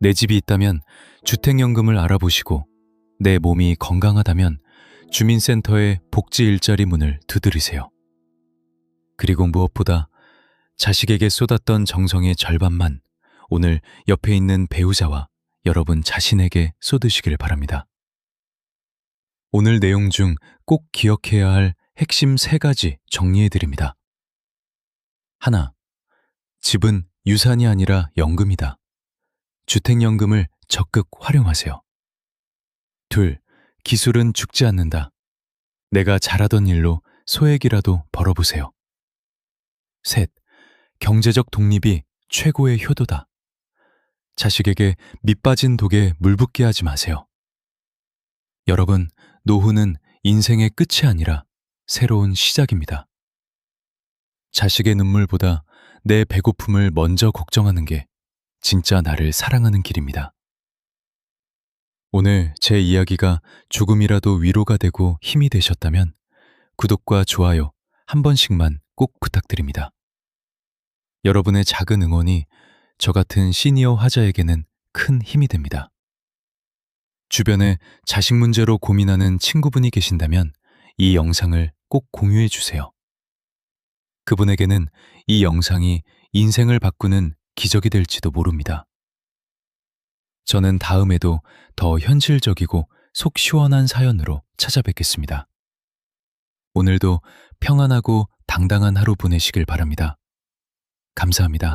내 집이 있다면 주택연금을 알아보시고 내 몸이 건강하다면 주민센터의 복지 일자리 문을 두드리세요. 그리고 무엇보다 자식에게 쏟았던 정성의 절반만 오늘 옆에 있는 배우자와 여러분 자신에게 쏟으시길 바랍니다. 오늘 내용 중 꼭 기억해야 할 핵심 3가지 정리해드립니다. 하나, 집은 유산이 아니라 연금이다. 주택연금을 적극 활용하세요. 둘, 기술은 죽지 않는다. 내가 잘하던 일로 소액이라도 벌어보세요. 셋, 경제적 독립이 최고의 효도다. 자식에게 밑빠진 독에 물 붓게 하지 마세요. 여러분, 노후는 인생의 끝이 아니라 새로운 시작입니다. 자식의 눈물보다 내 배고픔을 먼저 걱정하는 게 진짜 나를 사랑하는 길입니다. 오늘 제 이야기가 조금이라도 위로가 되고 힘이 되셨다면 구독과 좋아요 한 번씩만 꼭 부탁드립니다. 여러분의 작은 응원이 저 같은 시니어 화자에게는 큰 힘이 됩니다. 주변에 자식 문제로 고민하는 친구분이 계신다면 이 영상을 꼭 공유해 주세요. 그분에게는 이 영상이 인생을 바꾸는 기적이 될지도 모릅니다. 저는 다음에도 더 현실적이고 속 시원한 사연으로 찾아뵙겠습니다. 오늘도 평안하고 당당한 하루 보내시길 바랍니다. 감사합니다.